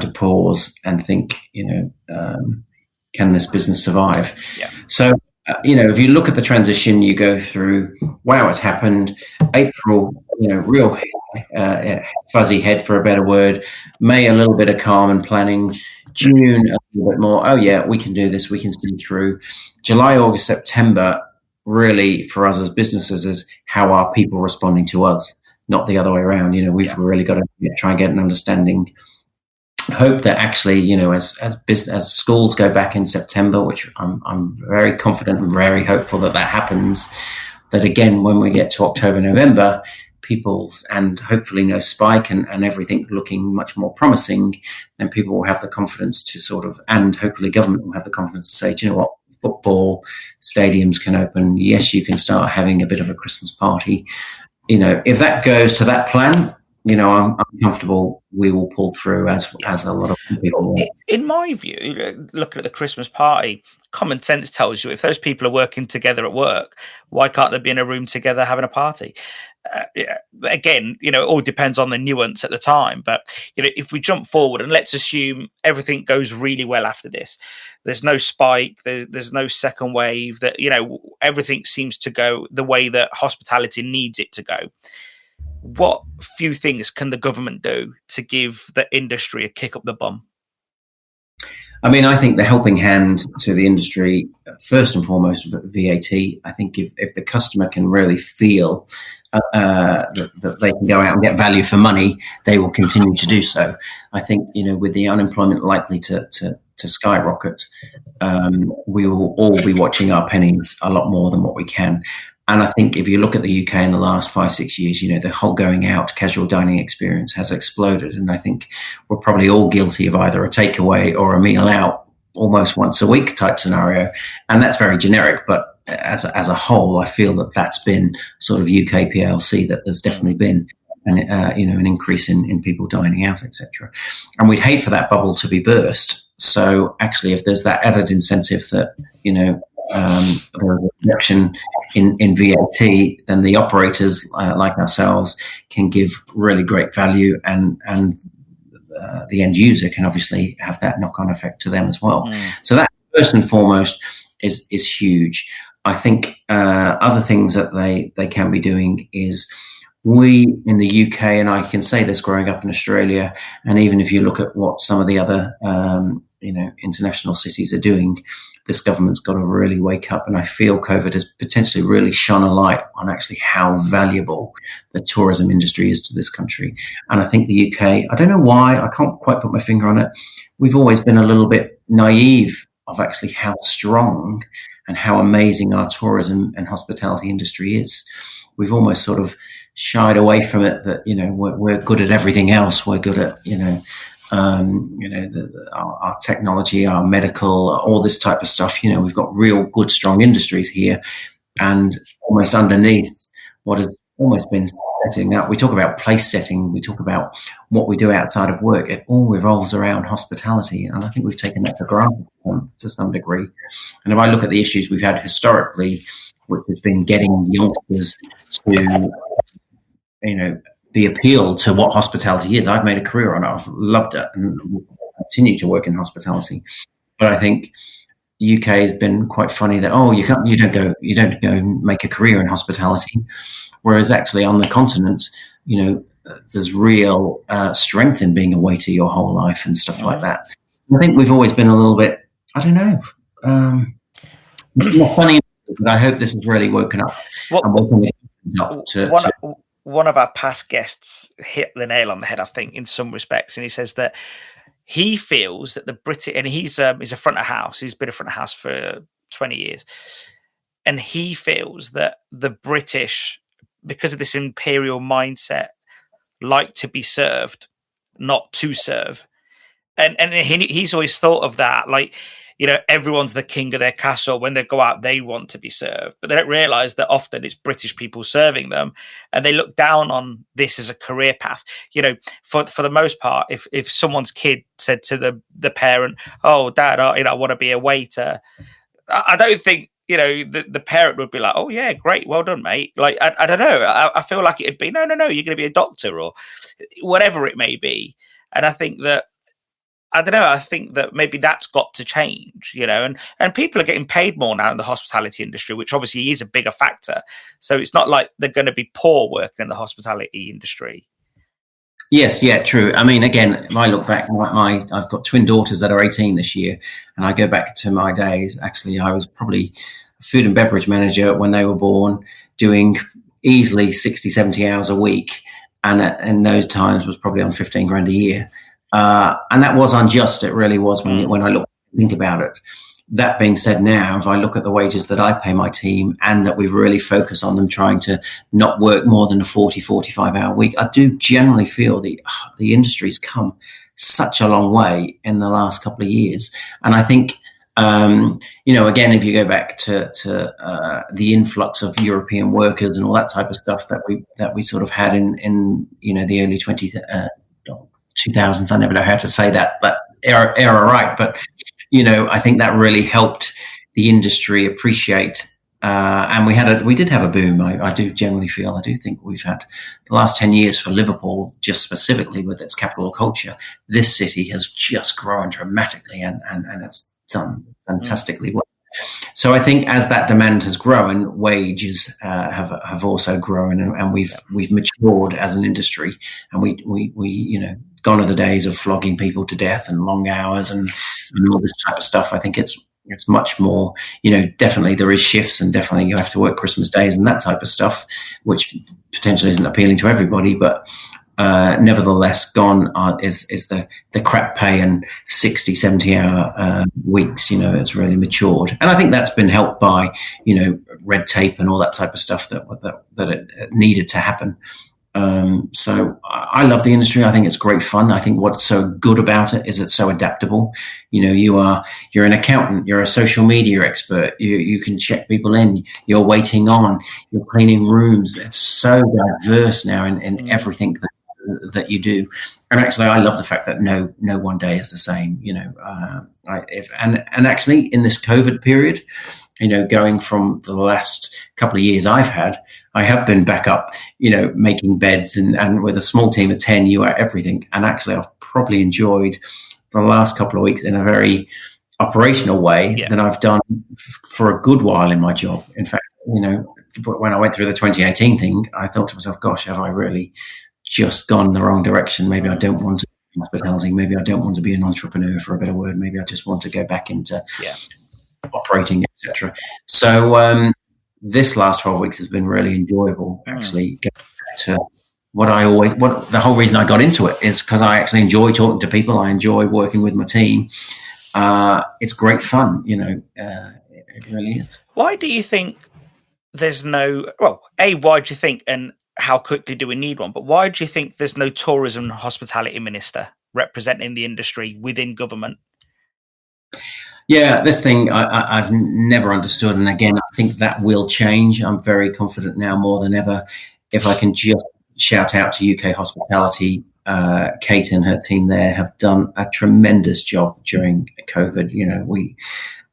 to pause and think, can this business survive? Yeah. So, if you look at the transition, you go through, wow, it's happened. April, real fuzzy head, for a better word. May, a little bit of calm and planning. June, a little bit more, oh yeah, we can do this, we can see through. July, August, September, really for us as businesses is how are people responding to us, not the other way around. We've really got to try and get an understanding. Hope that actually, as schools go back in September, which I'm very confident and very hopeful that happens, that again, when we get to October, November, people's, and hopefully no spike and everything looking much more promising, then people will have the confidence to sort of, and hopefully government will have the confidence to say, do you know what, football stadiums can open. Yes, you can start having a bit of a Christmas party. If that goes to that plan, I'm comfortable we will pull through as a lot of people will. In my view, looking at the Christmas party, common sense tells you if those people are working together at work, why can't they be in a room together having a party? Again, it all depends on the nuance at the time. But if we jump forward and let's assume everything goes really well after this, there's no spike, there's no second wave, that everything seems to go the way that hospitality needs it to go. What few things can the government do to give the industry a kick up the bum? I mean, I think the helping hand to the industry, first and foremost, VAT. I think if the customer can really feel that they can go out and get value for money, they will continue to do so. I think, with the unemployment likely to skyrocket, we will all be watching our pennies a lot more than what we can. And I think if you look at the UK in the last 5-6 years, the whole going out casual dining experience has exploded. And I think we're probably all guilty of either a takeaway or a meal out almost once a week type scenario. And that's very generic. But as a whole, I feel that that's been sort of UK PLC, that there's definitely been an increase in people dining out, etc. And we'd hate for that bubble to be burst. So actually, if there's that added incentive that, the reduction in VAT, then the operators like ourselves can give really great value, and the end user can obviously have that knock-on effect to them as well. So that first and foremost is huge. I think other things that they can be doing is, we in the UK, and I can say this growing up in Australia, and even if you look at what some of the other international cities are doing, this government's got to really wake up. And I feel COVID has potentially really shone a light on actually how valuable the tourism industry is to this country. And I think the UK, I don't know why, I can't quite put my finger on it, we've always been a little bit naive of actually how strong and how amazing our tourism and hospitality industry is. We've almost sort of shied away from it, that, we're good at everything else. We're good at, our technology, our medical, all this type of stuff. We've got real good, strong industries here, and almost underneath what has almost been setting up. We talk about place setting. We talk about what we do outside of work. It all revolves around hospitality, and I think we've taken that for granted to some degree. And if I look at the issues we've had historically, which has been getting youngsters to, the appeal to what hospitality is. I've made a career on it. I've loved it and will continue to work in hospitality. But I think UK has been quite funny that you don't go and make a career in hospitality, whereas actually on the continent, there's real strength in being a waiter your whole life and stuff like that. I think we've always been a little bit, I don't know, not funny, but I hope this has really woken up. One of our past guests hit the nail on the head, I think, in some respects, and he says that he feels that the British, and he's a front of house. He's been a front of house for 20 years, and he feels that the British, because of this imperial mindset, like to be served, not to serve, and he's always thought of that, like, everyone's the king of their castle. When they go out, they want to be served, but they don't realize that often it's British people serving them, and they look down on this as a career path. For the most part, if someone's kid said to the parent, "Oh, Dad, I want to be a waiter," I don't think the parent would be like, "Oh yeah, great, well done, mate." Like, I don't know. I feel like it'd be no, you're going to be a doctor or whatever it may be. And I think that. I don't know. I think that maybe that's got to change, and people are getting paid more now in the hospitality industry, which obviously is a bigger factor. So it's not like they're going to be poor working in the hospitality industry. Yes, yeah, true. I mean, again, if I look back, I've got twin daughters that are 18 this year, and I go back to my days. Actually, I was probably a food and beverage manager when they were born, doing easily 60, 70 hours a week. And in those times was probably on 15 grand a year. And that was unjust. It really was when I think about it. That being said, now, if I look at the wages that I pay my team and that we really focus on them trying to not work more than a 40, 45-hour week, I do generally feel the industry's come such a long way in the last couple of years. And I think, again, if you go back to the influx of European workers and all that type of stuff that we sort of had in the early 2000s, I never know how to say that era right, but I think that really helped the industry appreciate, and we did have a boom. I do generally feel, I do think we've had the last 10 years for Liverpool, just specifically with its capital culture. This city has just grown dramatically, and it's done fantastically well. So I think as that demand has grown, wages have also grown, and we've matured as an industry, and we gone are the days of flogging people to death and long hours and all this type of stuff. I think it's much more, definitely there is shifts, and definitely you have to work Christmas days and that type of stuff, which potentially isn't appealing to everybody, but nevertheless, gone is the crap pay and 60, 70-hour weeks. It's really matured, and I think that's been helped by red tape and all that type of stuff that it needed to happen. So I love the industry. I think it's great fun. I think what's so good about it is it's so adaptable. You're an accountant, you're a social media expert, you can check people in, you're waiting on, you're cleaning rooms. It's so diverse now in everything that you do. And actually, I love the fact that no one day is the same. And actually in this COVID period, going from the last couple of years I have been back up, making beds and with a small team of 10, you are everything. And actually, I've probably enjoyed the last couple of weeks in a very operational way than I've done for a good while in my job. In fact, when I went through the 2018 thing, I thought to myself, gosh, have I really just gone the wrong direction? Maybe I don't want to be in hospitality. Maybe I don't want to be an entrepreneur, for a better word. Maybe I just want to go back into operating, etc. So this last 12 weeks has been really enjoyable, actually. Get back to the whole reason I got into it is because I actually enjoy talking to people. I enjoy working with my team. It's great fun, it really is. Why do you think there's why do you think, and how quickly do we need one? But why do you think there's no tourism and hospitality minister representing the industry within government? Yeah, this thing I've never understood. And again, I think that will change. I'm very confident now more than ever if I can just shout out to UK Hospitality, Kate and her team there have done a tremendous job during COVID. We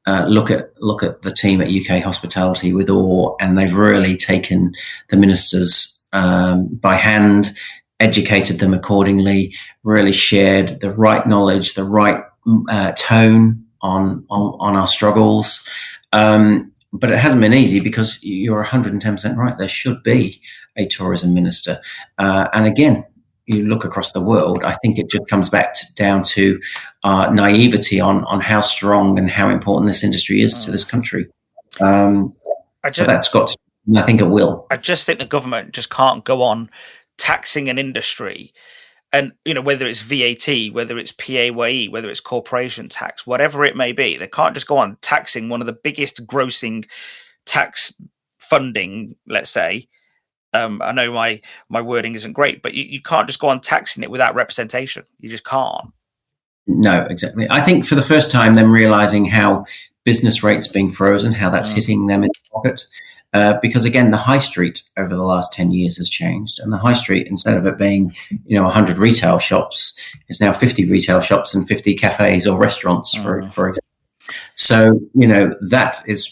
look at the team at UK Hospitality with awe, and they've really taken the ministers by hand, educated them accordingly, really shared the right knowledge, the right tone on our struggles. But it hasn't been easy, because you're 110% right. There should be a tourism minister. And again, you look across the world, I think it just comes back down to naivety on how strong and how important this industry is to this country. So that's got to, and I think it will. I just think the government just can't go on taxing an industry, and whether it's VAT, whether it's PAYE, whether it's corporation tax, whatever it may be, they can't just go on taxing one of the biggest grossing tax funding, let's say. I know my wording isn't great, but you can't just go on taxing it without representation. You just can't. No, exactly. I think for the first time, them realizing how business rates being frozen, how that's hitting them in the pocket. Because again, the high street over the last 10 years has changed, and the high street, instead of it being 100 retail shops, is now 50 retail shops and 50 cafes or restaurants, for example. So that is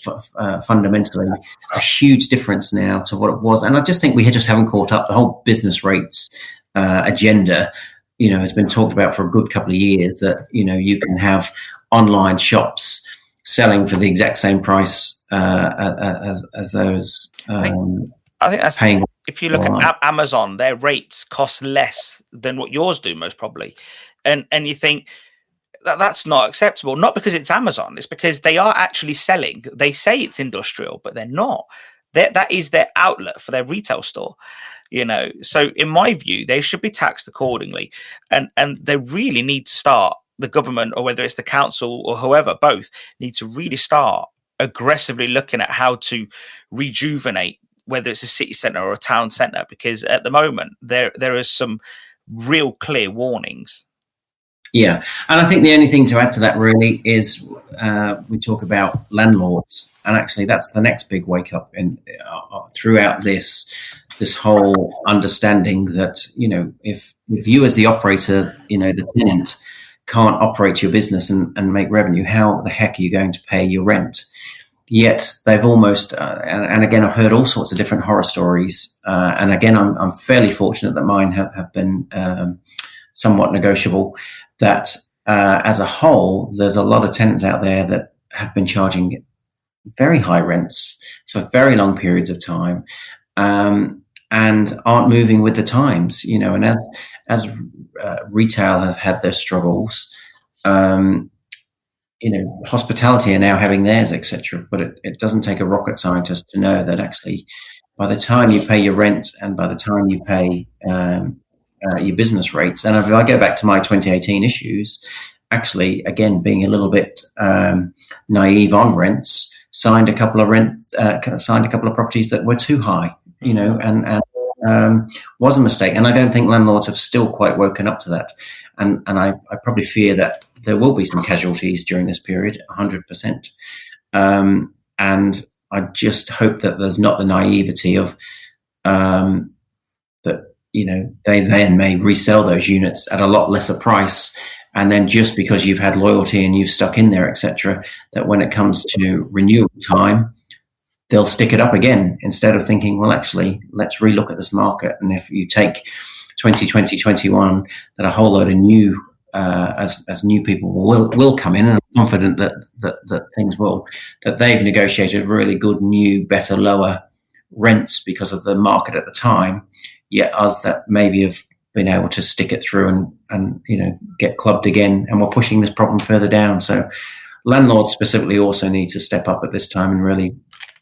fundamentally a huge difference now to what it was, and I just think we just haven't caught up. The whole business rates agenda, has been talked about for a good couple of years. That you can have online shops selling for the exact same price as those. I think that's paying. If you look at Amazon, their rates cost less than what yours do, most probably, and you think that's not acceptable. Not because it's Amazon; it's because they are actually selling. They say it's industrial, but they're not. That is their outlet for their retail store. So in my view, they should be taxed accordingly, and they really need to start. The government, or whether it's the council or whoever, both need to really start aggressively looking at how to rejuvenate, whether it's a city centre or a town centre, because at the moment there is some real clear warnings. Yeah, and I think the only thing to add to that really is we talk about landlords, and actually that's the next big wake up in throughout this whole understanding that if you as the operator, the tenant, can't operate your business and make revenue, how the heck are you going to pay your rent? Yet they've almost, and again, I've heard all sorts of different horror stories. And again, I'm fairly fortunate that mine have been somewhat negotiable. That as a whole, there's a lot of tenants out there that have been charging very high rents for very long periods of time, and aren't moving with the times. And as retail have had their struggles, hospitality are now having theirs, etc. But it doesn't take a rocket scientist to know that actually, by the time you pay your rent and by the time you pay your business rates, and if I go back to my 2018 issues, actually, again, being a little bit naive on rents, signed a couple of properties that were too high, and was a mistake. And I don't think landlords have still quite woken up to that. And I probably fear that there will be some casualties during this period, 100%. And I just hope that there's not the naivety of that, they then may resell those units at a lot lesser price. And then just because you've had loyalty and you've stuck in there, etc., that when it comes to renewal time, they'll stick it up again instead of thinking, well, actually, let's relook at this market. And if you take 2020, 21, that a whole load of new, as new people will come in, and I'm confident that things will, that they've negotiated really good, new, better, lower rents because of the market at the time. Yet us that maybe have been able to stick it through and get clubbed again, and we're pushing this problem further down. So landlords specifically also need to step up at this time and really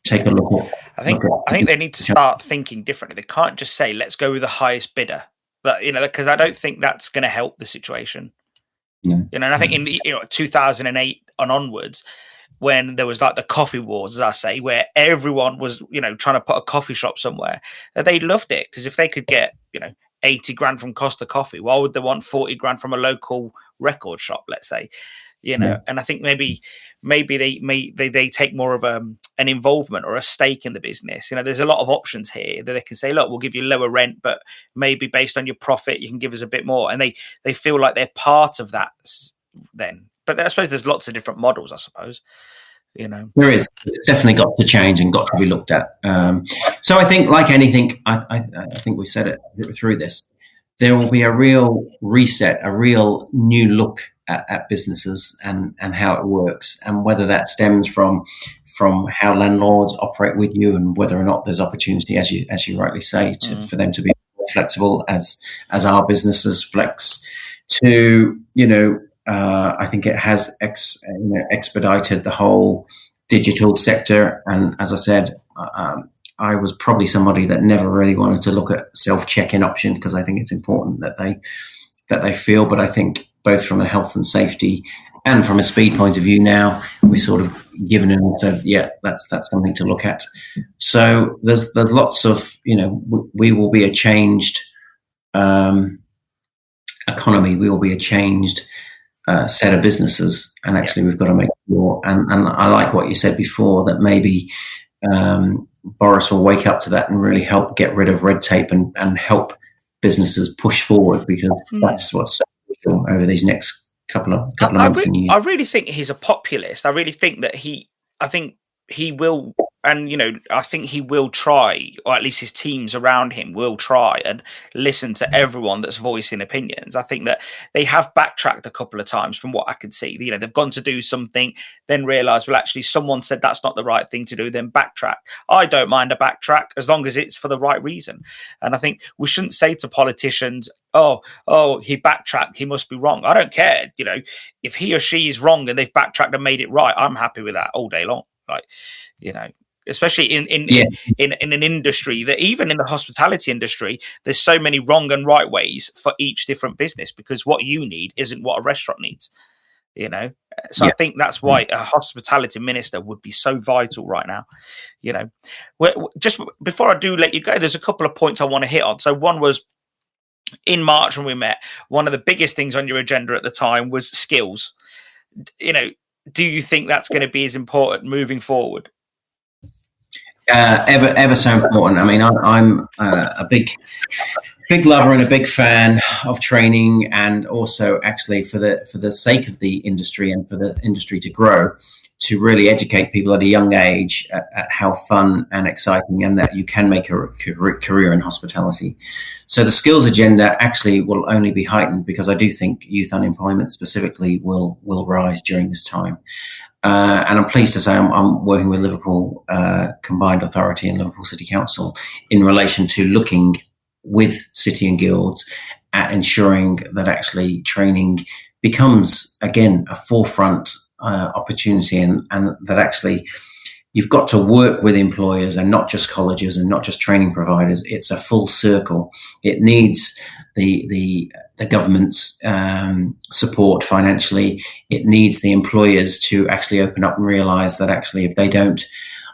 take a look at. I think they need to start thinking differently. They can't just say, let's go with the highest bidder. But, because I don't think that's going to help the situation. No. And I think in 2008 and onwards, when there was like the coffee wars, as I say, where everyone was, trying to put a coffee shop somewhere, they loved it, because if they could get, 80 grand from Costa Coffee, why would they want 40 grand from a local record shop, let's say? And I think maybe they take more of an involvement or a stake in the business. There's a lot of options here that they can say, look, we'll give you lower rent, but maybe based on your profit, you can give us a bit more. And they feel like they're part of that then. But I suppose there's lots of different models, I suppose. There is. It's definitely got to change and got to be looked at. So I think, like anything, I think we said it through this, there will be a real reset, a real new look at businesses and how it works, and whether that stems from how landlords operate with you, and whether or not there's opportunity, as you rightly say, for them to be more flexible as our businesses flex. To I think it has expedited the whole digital sector. And as I said, I was probably somebody that never really wanted to look at self-check-in option, because I think it's important that they feel. But I think both from a health and safety and from a speed point of view now, we've sort of given it and said, yeah, that's something to look at. So there's lots of, we will be a changed economy. We will be a changed set of businesses, and actually we've got to make sure, and I like what you said before, that maybe Boris will wake up to that and really help get rid of red tape and help businesses push forward, because that's what's so crucial over these next couple of months and years. I really think he's a populist. I really think that I think he will, and I think he will try, or at least his teams around him will try and listen to everyone that's voicing opinions. I think that they have backtracked a couple of times from what I could see. They've gone to do something, then realised, well, actually someone said that's not the right thing to do, then backtrack. I don't mind a backtrack as long as it's for the right reason. And I think we shouldn't say to politicians, oh, he backtracked, he must be wrong. I don't care. If he or she is wrong and they've backtracked and made it right, I'm happy with that all day long. Especially in an industry that, even in the hospitality industry, there's so many wrong and right ways for each different business, because what you need isn't what a restaurant needs. So I think that's why a hospitality minister would be so vital right now. Just before I do let you go, there's a couple of points I want to hit on. So one was, in March when we met, one of the biggest things on your agenda at the time was skills. Do you think that's going to be as important moving forward? Ever so important. I mean, I'm a big lover and a big fan of training, and also actually for the sake of the industry and for the industry to grow, to really educate people at a young age at how fun and exciting and that you can make a career in hospitality. So the skills agenda actually will only be heightened, because I do think youth unemployment specifically will rise during this time. And I'm pleased to say I'm working with Liverpool Combined Authority and Liverpool City Council in relation to looking with City and Guilds at ensuring that actually training becomes, again, a forefront opportunity, and that actually you've got to work with employers and not just colleges and not just training providers. It's a full circle. It needs the government's support financially. It needs the employers to actually open up and realise that actually if they don't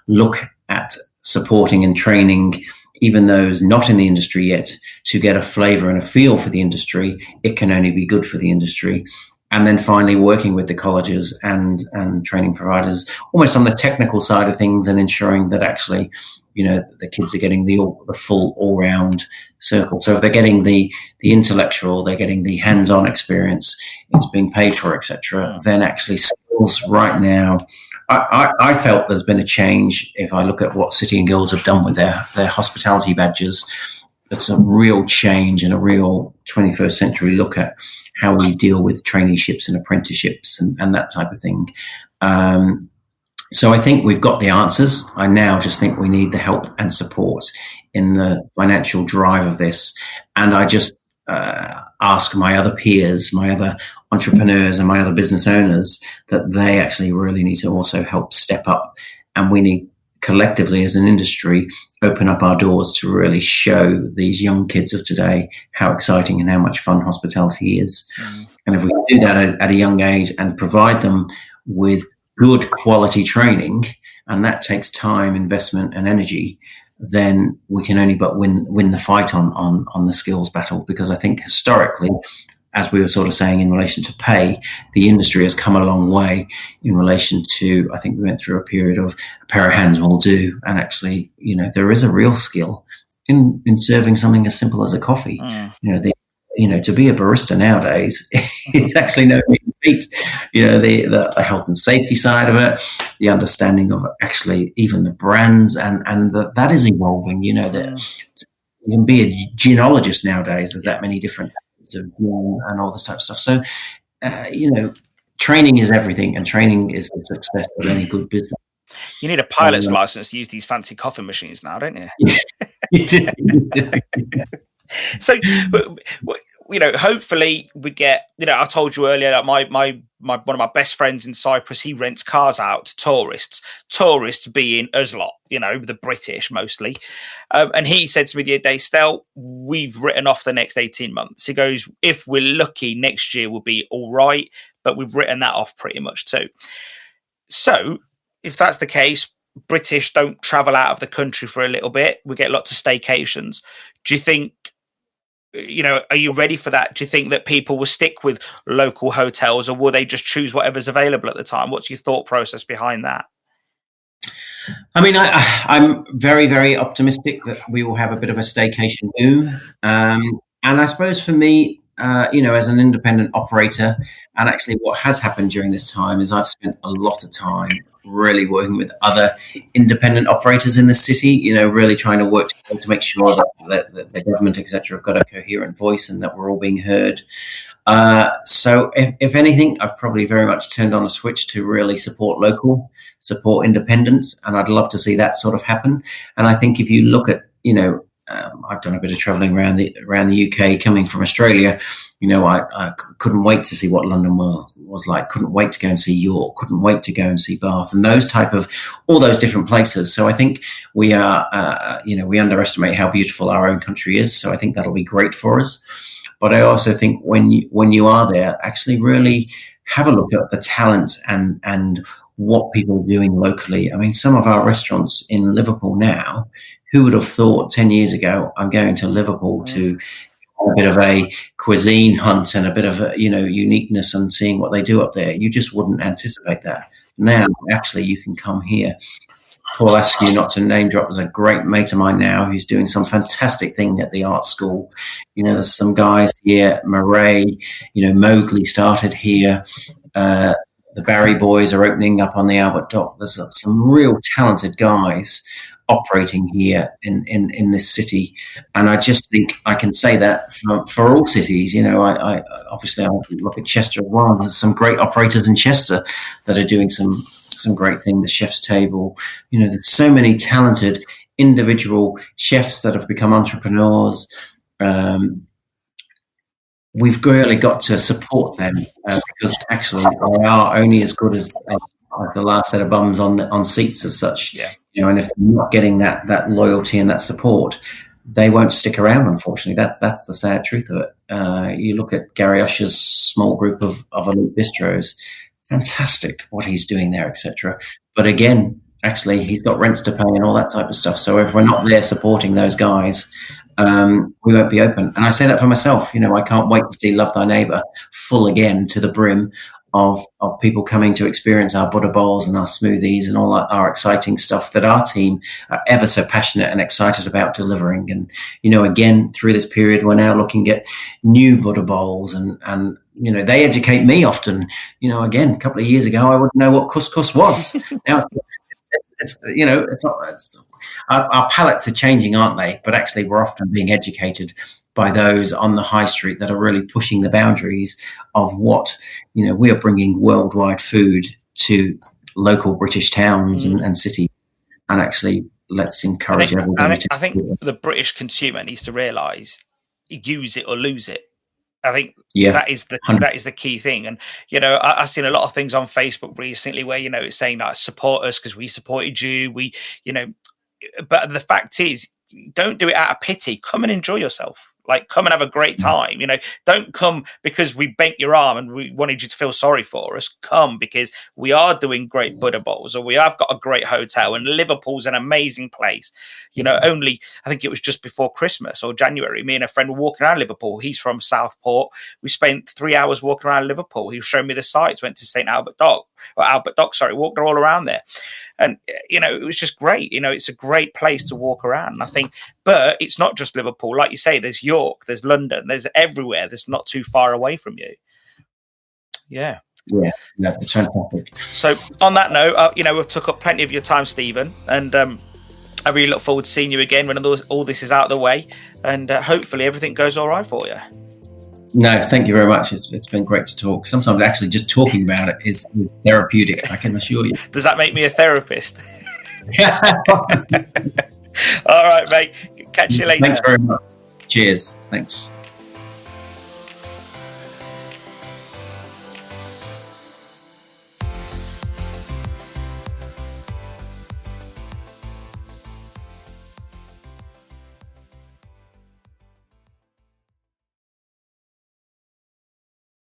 look at supporting and training even those not in the industry yet to get a flavour and a feel for the industry, it can only be good for the industry. And then finally working with the colleges and training providers almost on the technical side of things, and ensuring that actually, the kids are getting the full all-round circle. So if they're getting the intellectual, they're getting the hands-on experience, it's being paid for, etc., then actually skills right now, I felt there's been a change. If I look at what City and Guilds have done with their hospitality badges, it's a real change and a real 21st century look at how we deal with traineeships and apprenticeships and that type of thing. So I think we've got the answers. I now just think we need the help and support in the financial drive of this. And I just ask my other peers, my other entrepreneurs and my other business owners, that they actually really need to also help step up. And we need collectively as an industry open up our doors to really show these young kids of today how exciting and how much fun hospitality is. And if we do that at a young age and provide them with good quality training, and that takes time, investment and energy, then we can only but win the fight on the skills battle. Because I think historically as we were sort of saying in relation to pay, the industry has come a long way in relation to, I think we went through a period of a pair of hands will do. And actually, there is a real skill in serving something as simple as a coffee. To be a barista nowadays, it's actually no mean feat. The health and safety side of it, the understanding of actually even the brands, and that is evolving. That you can be a genealogist nowadays. There's that many different types of and all this type of stuff. So, training is everything, and training is the success of any good business. You need a pilot's license to use these fancy coffee machines now, don't you? Yeah, you do. So, hopefully we get. I told you earlier that my one of my best friends in Cyprus, he rents cars out to tourists. Tourists being us lot, the British mostly. And he said to me the other day, "Stel, we've written off the next 18 months." He goes, "If we're lucky, next year will be all right, but we've written that off pretty much too." So, if that's the case, British don't travel out of the country for a little bit. We get lots of staycations. Do you think? Are you ready for that? Do you think that people will stick with local hotels, or will they just choose whatever's available at the time? What's your thought process behind that? I mean, I'm very, very optimistic that we will have a bit of a staycation boom. And I suppose for me, as an independent operator, and actually what has happened during this time is I've spent a lot of time really working with other independent operators in the city, really trying to work together to make sure that the government, etc., have got a coherent voice and that we're all being heard. So if anything, I've probably very much turned on a switch to really support local, support independence, and I'd love to see that sort of happen. And I think if you look at, I've done a bit of traveling around the UK, coming from Australia. I couldn't wait to see what London was like. Couldn't wait to go and see York. Couldn't wait to go and see Bath, and all those different places. So I think we are, we underestimate how beautiful our own country is. So I think that'll be great for us. But I also think when you are there, actually really have a look at the talent and what people are doing locally. I mean, some of our restaurants in Liverpool now, who would have thought 10 years ago, I'm going to Liverpool to a bit of a cuisine hunt and a bit of a, uniqueness and seeing what they do up there. You just wouldn't anticipate that. Now, actually, you can come here. Paul Askew, not to name drop, is a great mate of mine now who's doing some fantastic thing at the art school. There's some guys here, Murray, Mowgli started here. The Barry boys are opening up on the Albert Dock. There's some real talented guys operating here in this city, and I just think I can say that for all cities. I obviously I'll look at Chester as well. There's some great operators in Chester that are doing some great thing. The Chef's Table, there's so many talented individual chefs that have become entrepreneurs. We've really got to support them because actually they are only as good as the last set of bums on seats as such. Yeah. And if they're not getting that loyalty and that support, they won't stick around, unfortunately. That's the sad truth of it. You look at Gary Usher's small group of elite bistros, fantastic what he's doing there, etc. But again, actually, he's got rents to pay and all that type of stuff. So if we're not there supporting those guys, we won't be open. And I say that for myself. I can't wait to see Love Thy Neighbour full again to the brim of people coming to experience our Buddha bowls and our smoothies and all our exciting stuff that our team are ever so passionate and excited about delivering. And, again, through this period, we're now looking at new Buddha bowls and they educate me often. Again, a couple of years ago, I wouldn't know what couscous was. Now our palates are changing, aren't they? But actually, we're often being educated by those on the high street that are really pushing the boundaries of what, we are bringing worldwide food to local British towns and cities. And actually, let's encourage everybody to. I think the British consumer needs to realise, use it or lose it. I think that is the key thing. And, I've seen a lot of things on Facebook recently where, it's saying that support us because we supported you. But the fact is, don't do it out of pity. Come and enjoy yourself. Like, come and have a great time. Don't come because we bent your arm and we wanted you to feel sorry for us. Come because we are doing great Buddha bowls, or we have got a great hotel, and Liverpool's an amazing place. Only I think it was just before Christmas or January, me and a friend were walking around Liverpool. He's from Southport. We spent 3 hours walking around Liverpool. He was showing me the sights, went to St. Albert Dock, walked all around there. And, it was just great. It's a great place to walk around. And I think, but it's not just Liverpool. Like you say, there's York, there's London, there's everywhere that's not too far away from you. Yeah. Yeah, it's fantastic. So on that note, we've took up plenty of your time, Stephen. And I really look forward to seeing you again when all this is out of the way. And hopefully everything goes all right for you. No, thank you very much. It's been great to talk. Sometimes actually just talking about it is therapeutic, I can assure you. Does that make me a therapist? All right, mate. Catch you later. Thanks very much. Cheers. Thanks.